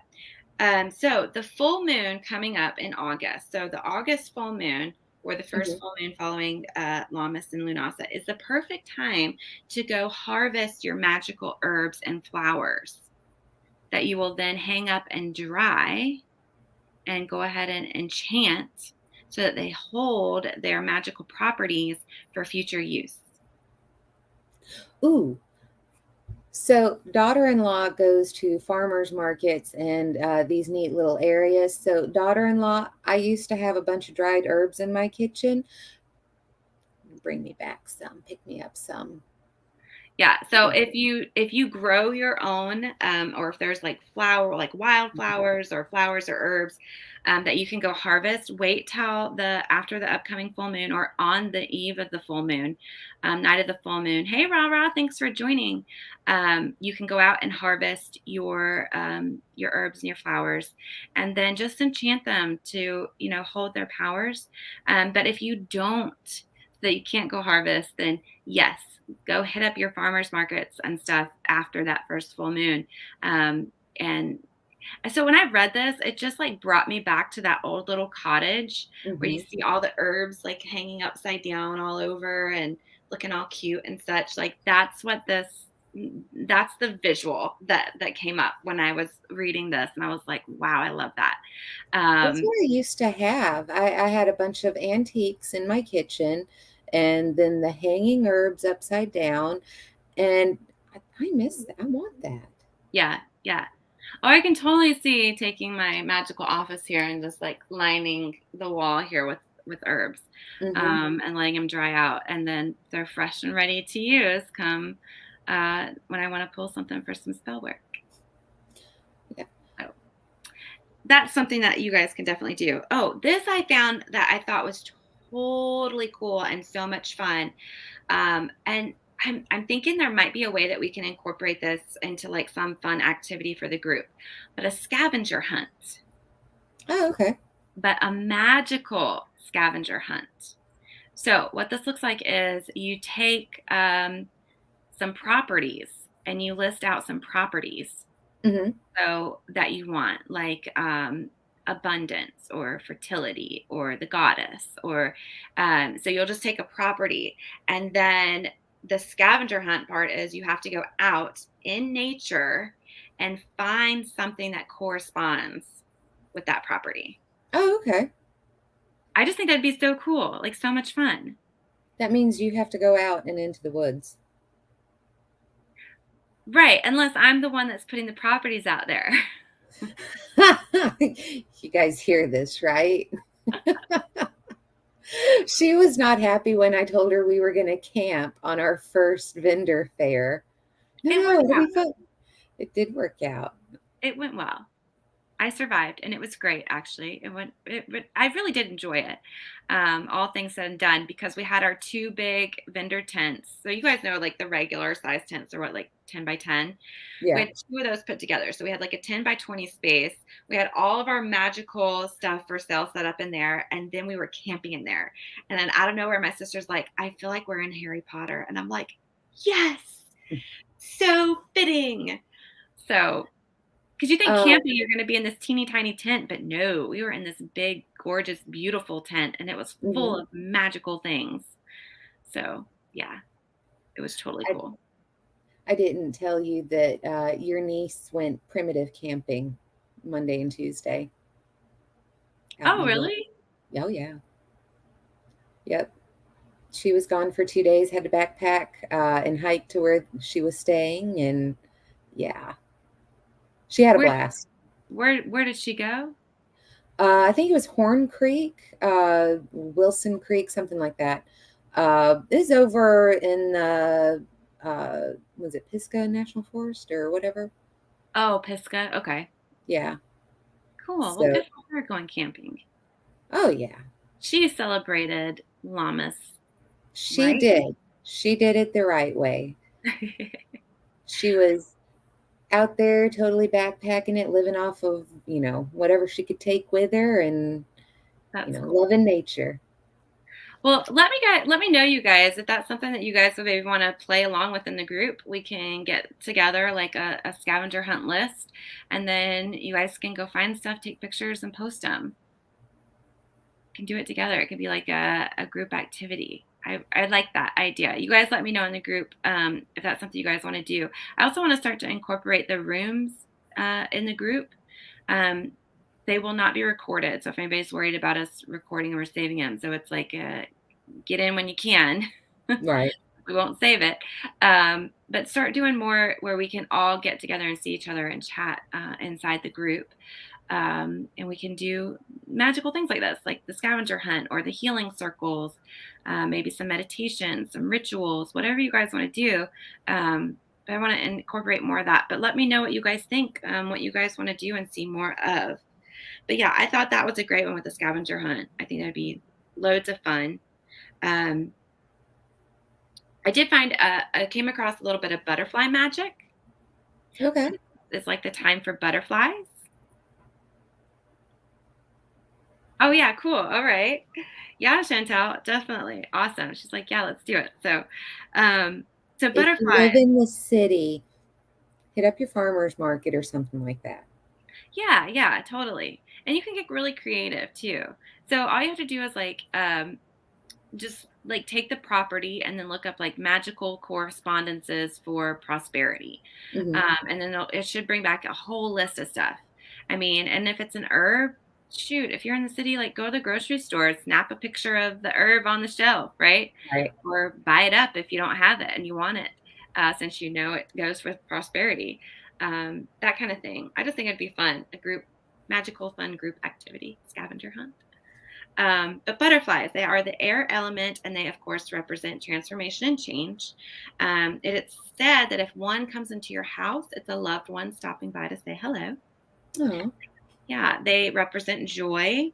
so the full moon coming up in August. So the August full moon, or the first Hmm. full moon following Lammas and Lunasa, is the perfect time to go harvest your magical herbs and flowers that you will then hang up and dry and go ahead and enchant so that they hold their magical properties for future use. Ooh, so daughter-in-law goes to farmers markets and these neat little areas. So daughter-in-law, I used to have a bunch of dried herbs in my kitchen. Bring me back some. Pick me up some. Yeah. So if you grow your own, or if there's like wildflowers or flowers or herbs that you can go harvest, wait till the after the upcoming full moon or on the eve of the full moon, night of the full moon. Hey, Ra Ra, thanks for joining. You can go out and harvest your herbs and your flowers, and then just enchant them to hold their powers. But if you don't, that you can't go harvest, then yes, go hit up your farmers markets and stuff after that first full moon. And so when I read this, it just like brought me back to that old little cottage where you Hmm. see all the herbs like hanging upside down all over and looking all cute and such. Like that's the visual that came up when I was reading this, and I was like, wow, I love that. That's Um, what I used to have. I had a bunch of antiques in my kitchen and then the hanging herbs upside down. And I miss that. I want that. yeah, yeah. Oh, I can totally see taking my magical office here and just like lining the wall here with herbs, Hmm. and letting them dry out, and then they're fresh and ready to use come when I want to pull something for some spell work. Yeah. So that's something that you guys can definitely do. Oh, this I found that I thought was totally cool and so much fun. And I'm thinking there might be a way that we can incorporate this into like some fun activity for the group, but a scavenger hunt, Oh, okay. but a magical scavenger hunt. So what this looks like is you take some properties and you list out some properties Hmm. so that you want, like abundance or fertility or the goddess, or so you'll just take a property, and then the scavenger hunt part is you have to go out in nature and find something that corresponds with that property. Oh, okay. I just think that'd be so cool, like so much fun. That means you have to go out and into the woods. Right, unless I'm the one that's putting the properties out there. You guys hear this, right? She was not happy when I told her we were going to camp on our first vendor fair. No, It no, worked it'll out. be fun. It did work out. It went well. I survived, and it was great. Actually, I really did enjoy it. All things said and done, because we had our two big vendor tents. So you guys know, like the regular size tents are what, like 10 by 10. We Yeah. had two of those put together. So we had like a 10 by 20 space. We had all of our magical stuff for sale set up in there, and then we were camping in there. And then out of nowhere, my sister's like, "I feel like we're in Harry Potter," and I'm like, "Yes, so fitting." So Because you think Uh, camping, you're going to be in this teeny tiny tent, but no, we were in this big, gorgeous, beautiful tent, and it was full mhm. of magical things. So, yeah, it was totally I cool. I didn't tell you that your niece went primitive camping Monday and Tuesday out in Oh, the woods. really? Oh yeah, yep. She was gone for 2 days. Had to backpack and hike to where she was staying, and yeah, she had a Where blast. where did she go? I think it was Horn Creek, Wilson Creek, something like that. Is over in the was it Pisgah National Forest or whatever? Oh, Pisgah. Okay. Yeah. Cool. Well, So, good for her going camping. oh yeah, She celebrated Lammas, she right? did. She did it the right way. She was out there totally backpacking it, living off of, whatever she could take with her and, That's cool. loving nature. Well, let me know, you guys, if that's something that you guys would maybe want to play along with in the group. We can get together like a scavenger hunt list, and then you guys can go find stuff, take pictures, and post them. Can do it together. It could be like a group activity. I like that idea. You guys let me know in the group if that's something you guys want to do. I also want to start to incorporate the rooms in the group. Um, they will not be recorded. So if anybody's worried about us recording or saving them, so it's like get in when you can. Right. We won't save it. But start doing more where we can all get together and see each other and chat inside the group. And we can do magical things like this, like the scavenger hunt or the healing circles, maybe some meditation, some rituals, whatever you guys want to do. But I want to incorporate more of that. But let me know what you guys think, what you guys want to do and see more of. But yeah, I thought that was a great one with the scavenger hunt. I think that'd be loads of fun. Um, I did find I came across a little bit of butterfly magic. Okay. It's like the time for butterflies. Oh yeah, cool. All right. Yeah, Chantel, definitely. Awesome. She's like, yeah, let's do it. Um, so If you butterflies. live in the city, hit up your farmer's market or something like that. Yeah, yeah, totally. And you can get really creative too. So all you have to do is like just like take the property and then look up like magical correspondences for prosperity. Hmm. And then it should bring back a whole list of stuff. I mean, and if it's an herb, shoot, if you're in the city, like go to the grocery store, snap a picture of the herb on the shelf, right? Right. Or buy it up if you don't have it and you want it, since you know it goes with prosperity. That kind of thing. I just think it'd be fun, a group, magical, fun group activity, scavenger hunt. But butterflies, they are the air element, and they, of course, represent transformation and change. It's said that if one comes into your house, it's a loved one stopping by to say hello. Oh, Yeah, they represent joy.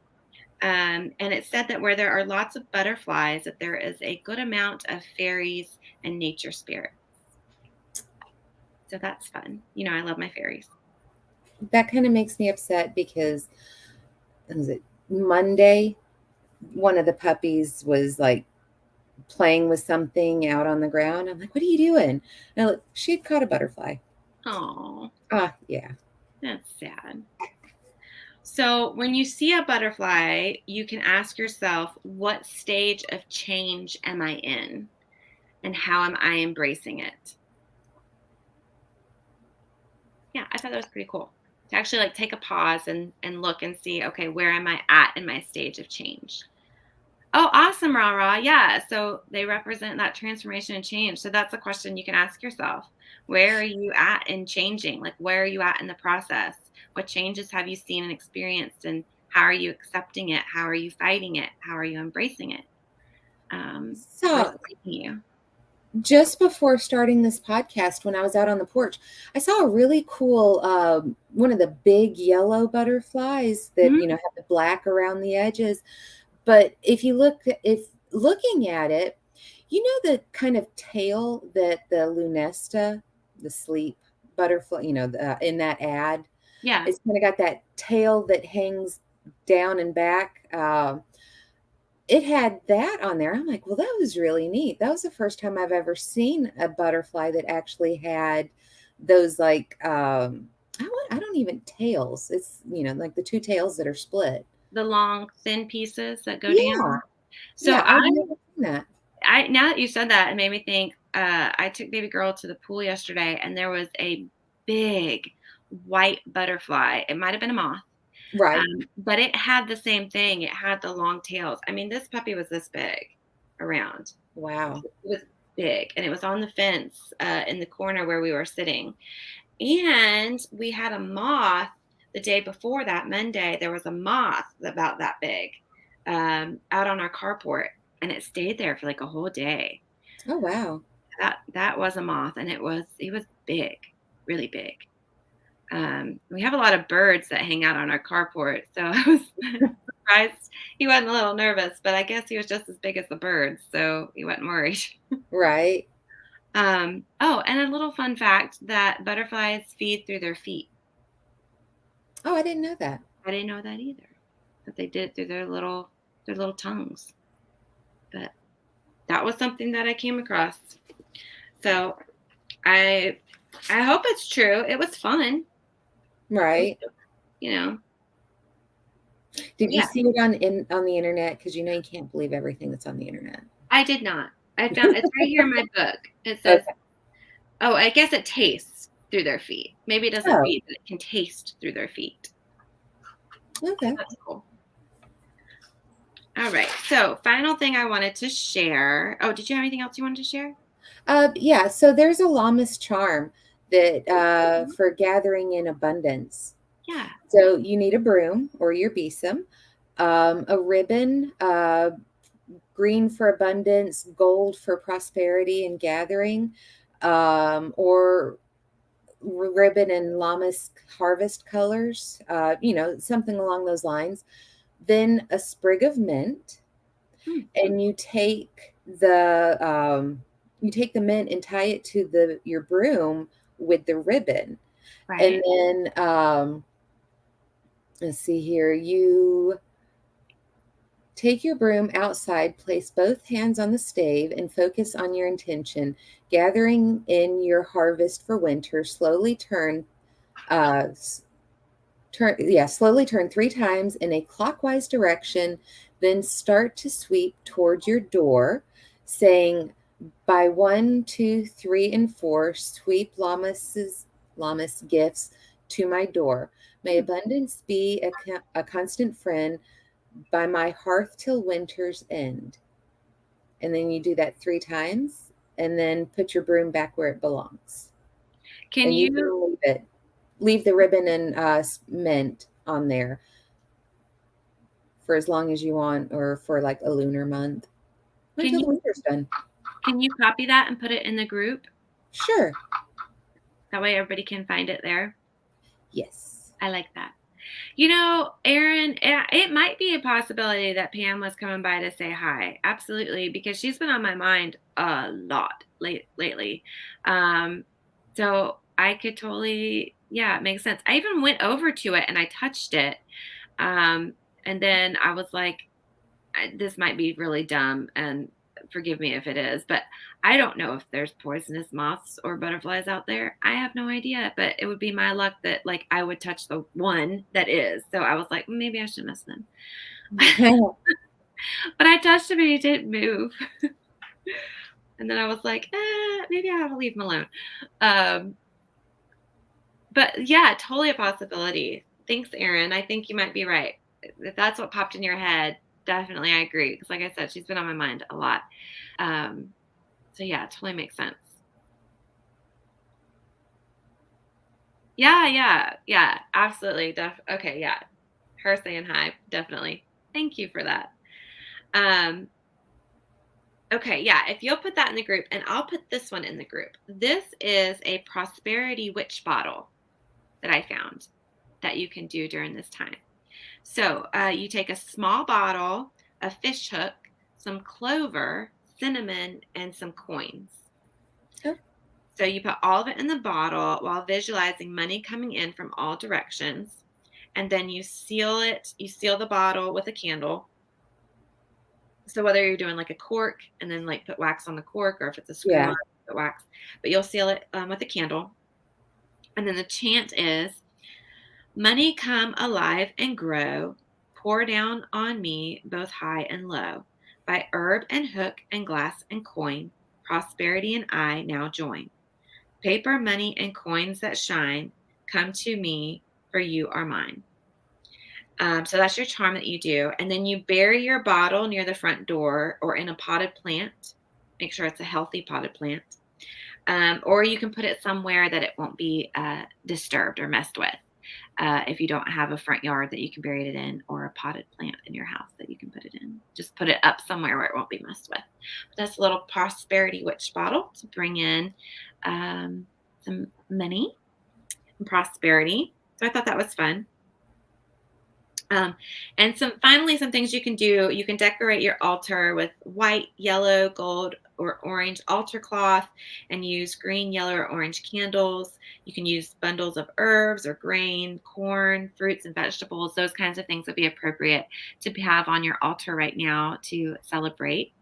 And it's said that where there are lots of butterflies, that there is a good amount of fairies and nature spirits. So that's fun. You know, I love my fairies. that kind of makes me upset because was it Monday? One of the puppies was like playing with something out on the ground. I'm like, what are you doing? And I look, she had caught a butterfly. Oh, Ah, yeah. that's sad. So, when you see a butterfly, you can ask yourself, what stage of change am I in? And how am I embracing it? Yeah, I thought that was pretty cool. To actually like take a pause and look and see, okay, where am I at in my stage of change? Oh, awesome, Rara. Yeah. So they represent that transformation and change. So that's a question you can ask yourself. Where are you at in changing? Like, where are you at in the process? What changes have you seen and experienced? And how are you accepting it? How are you fighting it? How are you embracing it? Where's So it taking you? just before starting this podcast, when I was out on the porch, I saw a really cool one of the big yellow butterflies that Mhm. have the black around the edges. But if looking at it, the kind of tail that the lunesta, the sleep butterfly, in that ad, Yeah. it's kind of got that tail that hangs down and back. It had that on there. I'm like, well, that was really neat. That was the first time I've ever seen a butterfly that actually had those, like, I want I don't even tails. It's, like the two tails that are split. The long, thin pieces that go Yeah. down. So Yeah, I've never seen that. now that you said that, it made me think. I took baby girl to the pool yesterday, and there was a big white butterfly. It might have been a moth, Right. but it had the same thing. It had the long tails. I mean, this puppy was this big around. Wow. It was big, and it was on the fence in the corner where we were sitting. And we had a moth the day before that, Monday. There was a moth about that big out on our carport, and it stayed there for like a whole day. Oh, wow. That was a moth, and he was big, really big. We have a lot of birds that hang out on our carport, so I was surprised he wasn't a little nervous, but I guess he was just as big as the birds, so he wasn't worried. Right. Oh, and a little fun fact that butterflies feed through their feet. Oh, I didn't know that. I didn't know that either. That they did through their little tongues. But that was something that I came across. So I hope it's true. It was fun. Right. You know. Did you Yeah, see it on the internet? Because you can't believe everything that's on the internet. I did not. I found it's right here in my book. It says, Okay. oh, I guess it tastes through their feet. Maybe it doesn't Oh, feed, but it can taste through their feet. okay. That's cool. All right. So, final thing I wanted to share. Oh, did you have anything else you wanted to share? Yeah, so there's a Lammas charm that for gathering in abundance. Yeah. So you need a broom or your besom, a ribbon, green for abundance, gold for prosperity and gathering, or ribbon and Lammas harvest colors, something along those lines. Then a sprig of mint, Hmm. and you take the mint and tie it to your broom with the ribbon. And Right. then let's see here, you take your broom outside, place both hands on the stave, and focus on your intention, gathering in your harvest for winter. Uh, slowly turn 3 times in a clockwise direction, then start to sweep towards your door, saying, by 1, 2, 3, and 4, sweep Lammas gifts to my door. May Hmm. abundance be a constant friend by my hearth till winter's end. And then you do that 3 times, and then put your broom back where it belongs. Can And you you can leave the ribbon and mint on there for as long as you want, or for like a lunar month can until you the winter's done. can you copy that and put it in the group? Sure. That way everybody can find it there. Yes. I like that. Erin, it might be a possibility that Pam was coming by to say hi. Absolutely, because she's been on my mind a lot lately. Um, so I could totally, yeah, it makes sense. I even went over to it and I touched it. Um, and then I was like, this might be really dumb, and forgive me if it is, but I don't know if there's poisonous moths or butterflies out there. I have no idea, but it would be my luck that like I would touch the one that is. So I was like, maybe I should miss them. But I touched him and he didn't move. And then I was like, maybe I have to leave him alone. Um, but yeah, totally a possibility. Thanks, Erin. I think you might be right. If that's what popped in your head, definitely I agree. Because like I said, she's been on my mind a lot. So yeah, it totally makes sense. Yeah, absolutely. Okay, yeah. Her saying hi, definitely. Thank you for that. Um, okay, yeah, if you'll put that in the group, and I'll put this one in the group. This is a prosperity witch bottle that I found that you can do during this time. So you take a small bottle, a fish hook, some clover, cinnamon, and some coins. Oh, So you put all of it in the bottle while visualizing money coming in from all directions. And then you seal it, you seal the bottle with a candle. So whether you're doing like a cork and then like put wax on the cork, or if it's a screw yeah. on, put wax, but you'll seal it with a candle. And then the chant is, Money come alive and grow, pour down on me both high and low. By herb and hook and glass and coin, prosperity and I now join. Paper, money, and coins that shine, come to me, for you are mine. So that's your charm that you do. And then you bury your bottle near the front door or in a potted plant. Make sure it's a healthy potted plant. Or you can put it somewhere that it won't be disturbed or messed with. If you don't have a front yard that you can bury it in, or a potted plant in your house that you can put it in, just put it up somewhere where it won't be messed with. But that's a little prosperity witch bottle to bring in some money and prosperity. So I thought that was fun. And finally, some things you can do. You can decorate your altar with white, yellow, gold, or orange altar cloth and use green, yellow, or orange candles. You can use bundles of herbs or grain, corn, fruits, and vegetables. Those kinds of things would be appropriate to have on your altar right now to celebrate.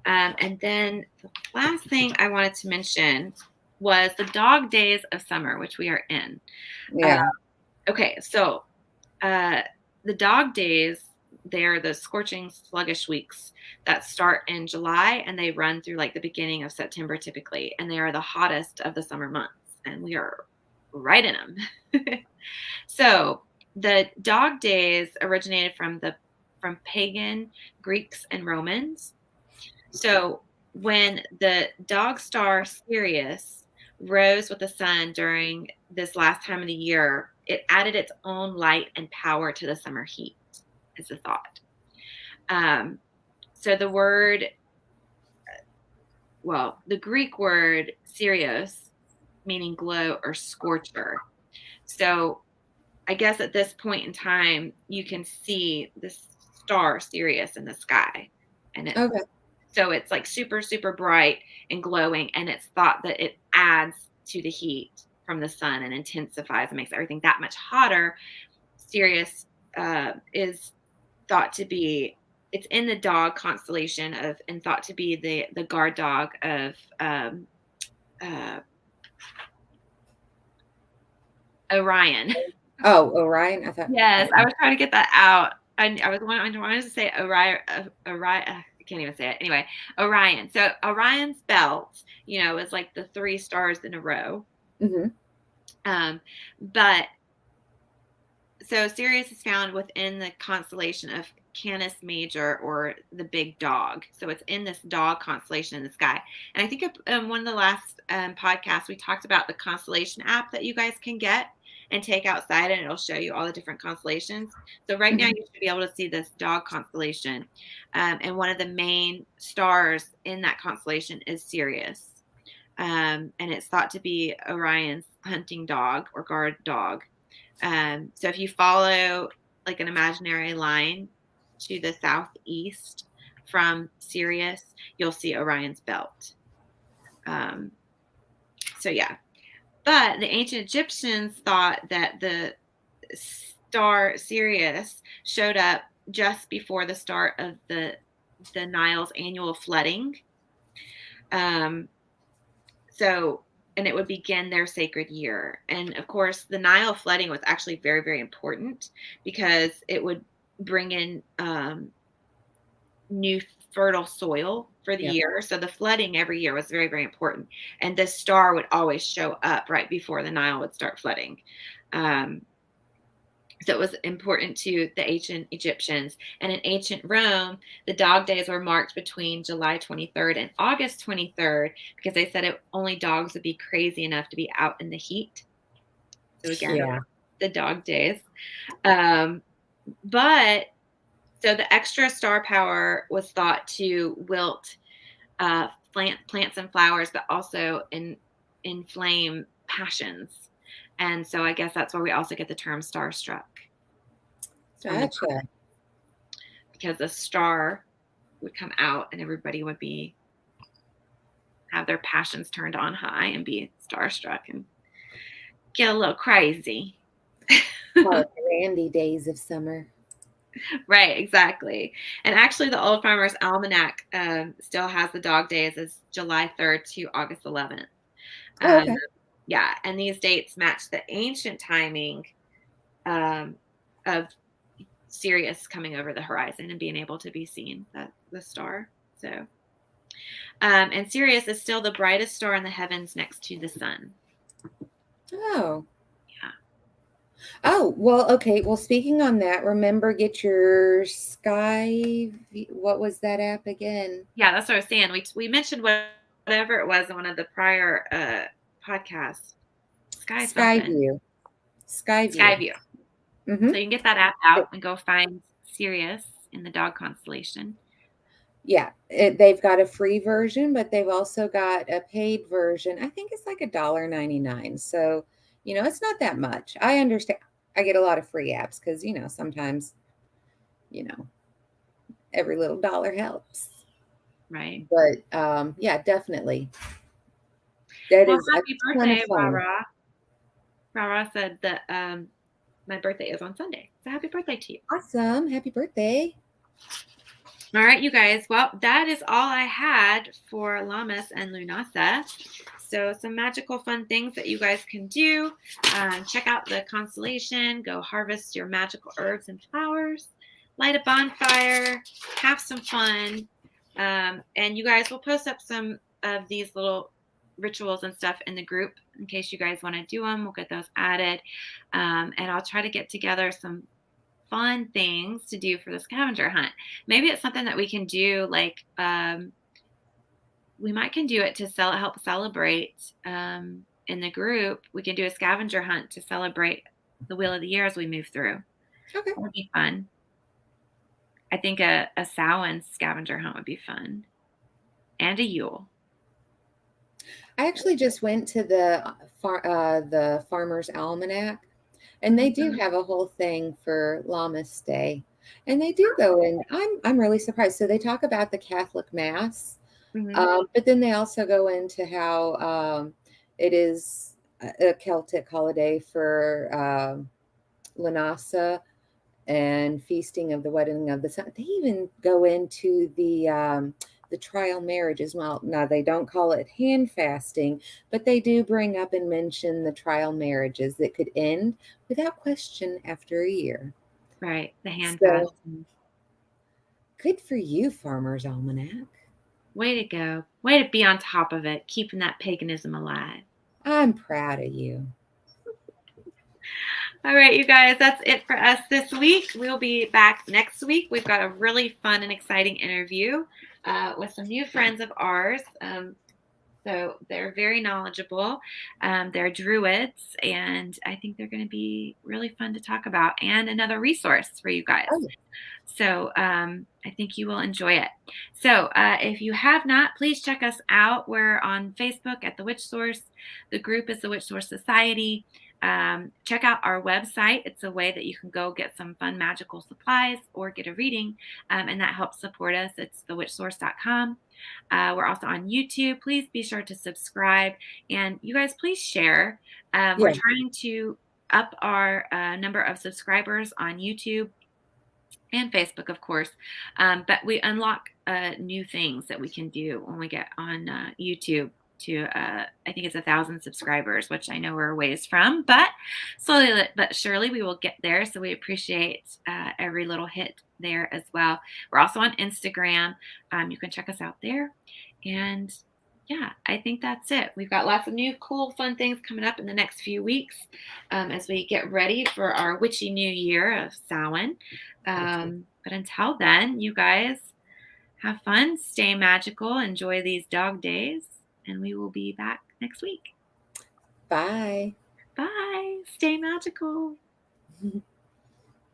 And then the last thing I wanted to mention was the dog days of summer, which we are in. Yeah. Okay, so the dog days, they're the scorching, sluggish weeks that start in July and they run through like the beginning of September typically. And they are the hottest of the summer months. And we are right in them. So the dog days originated from pagan Greeks and Romans. So when the dog star Sirius rose with the sun during this last time of the year, it added its own light and power to the summer heat, is the thought. So the Greek word Sirius, meaning glow or scorcher. So I guess at this point in time, you can see this star Sirius in the sky. And so it's like super, super bright and glowing. And it's thought that it adds to the heat from the sun and intensifies and makes everything that much hotter. Sirius is thought to be, it's in the dog constellation and thought to be the guard dog of Orion. Oh, Orion. I thought. Yes, I was trying to get that out. I wanted to say Orion. I can't even say it. Anyway, Orion. So Orion's belt, is like the 3 stars in a row. Mm-hmm. But so Sirius is found within the constellation of Canis Major, or the big dog. So it's in this dog constellation in the sky. And I think one of the last podcasts, we talked about the constellation app that you guys can get and take outside, and it'll show you all the different constellations. So right now you should be able to see this dog constellation. And one of the main stars in that constellation is Sirius. And it's thought to be Orion's hunting dog or guard dog. So if you follow like an imaginary line to the southeast from Sirius, you'll see Orion's belt. So yeah. But the ancient Egyptians thought that the star Sirius showed up just before the start of the Nile's annual flooding. And it would begin their sacred year. And of course, the Nile flooding was actually very, very important because it would bring in new fertile soil for the year. So the flooding every year was very, very important. And this star would always show up right before the Nile would start flooding. So it was important to the ancient Egyptians. And in ancient Rome, the dog days were marked between July 23rd and August 23rd because they said only dogs would be crazy enough to be out in the heat. So again, the dog days. But so the extra star power was thought to wilt plants and flowers, but also inflame passions. And so I guess that's where we also get the term starstruck. Gotcha. Because the star would come out and everybody would have their passions turned on high and be starstruck and get a little crazy. The Randy days of summer. Right, exactly. And actually the Old Farmer's Almanac still has the dog days as July 3rd to August 11th. Yeah, and these dates match the ancient timing of Sirius coming over the horizon and being able to be seen, the star. So, and Sirius is still the brightest star in the heavens next to the sun. Oh. Yeah. Oh, well, okay. Well, speaking on that, remember get your what was that app again? Yeah, that's what I was saying. We mentioned whatever it was in one of the prior podcasts. Sky something. Skyview. Skyview. Skyview. Mm-hmm. So you can get that app out and go find Sirius in the dog constellation. Yeah, they've got a free version, but they've also got a paid version. I think it's like $1.99. So, it's not that much. I understand. I get a lot of free apps because, sometimes, you know, every little dollar helps. Right. But yeah, definitely. That Well, is a happy ton of birthday, fun. Rara. Rara said that my birthday is on Sunday. So happy birthday to you. Awesome. Happy birthday. All right, you guys. Well, that is all I had for Lammas and Lunasa. So some magical fun things that you guys can do. Check out the constellation. Go harvest your magical herbs and flowers. Light a bonfire. Have some fun. And you guys will post up some of these little rituals and stuff in the group in case you guys want to do them. We'll get those added. And I'll try to get together some fun things to do for the scavenger hunt. Maybe it's something that we can do, like we might can do it to help celebrate in the group. We can do a scavenger hunt to celebrate the Wheel of the Year as we move through. Okay. That would be fun. I think a Samhain scavenger hunt would be fun, and a Yule. I actually just went to the Farmer's Almanac, and they do have a whole thing for Lammas Day. And they do go in. I'm really surprised. So they talk about the Catholic Mass, Mm-hmm. but then they also go into how it is a Celtic holiday for Lanasa and feasting of the wedding of the sun. They even go into the trial marriage as well. Now they don't call it hand fasting, but they do bring up and mention the trial marriages that could end without question after a year. Right, the hand So fasting. good for you, Farmer's Almanac. Way to go. Way to be on top of it, keeping that paganism alive. I'm proud of you. All right, you guys, that's it for us this week. We'll be back next week. We've got a really fun and exciting interview with some new friends of ours. So they're very knowledgeable. They're druids, and I think they're going to be really fun to talk about and another resource for you guys. Oh. So I think you will enjoy it. So if you have not, please check us out. We're on Facebook at The Witch Source. The group is The Witch Source Society. Check out our website. It's a way that you can go get some fun magical supplies or get a reading, and that helps support us. It's thewitchsource.com. We're also on YouTube. Please be sure to subscribe, and you guys please share. We're trying to up our number of subscribers on YouTube and Facebook, of course. But we unlock new things that we can do when we get on YouTube to, I think it's 1,000 subscribers, which I know we're a ways from, but slowly but surely we will get there. So we appreciate every little hit there as well. We're also on Instagram. You can check us out there. And yeah, I think that's it. We've got lots of new, cool, fun things coming up in the next few weeks as we get ready for our witchy new year of Samhain. But until then, you guys have fun, stay magical, enjoy these dog days, and we will be back next week. Bye. Bye. Stay magical.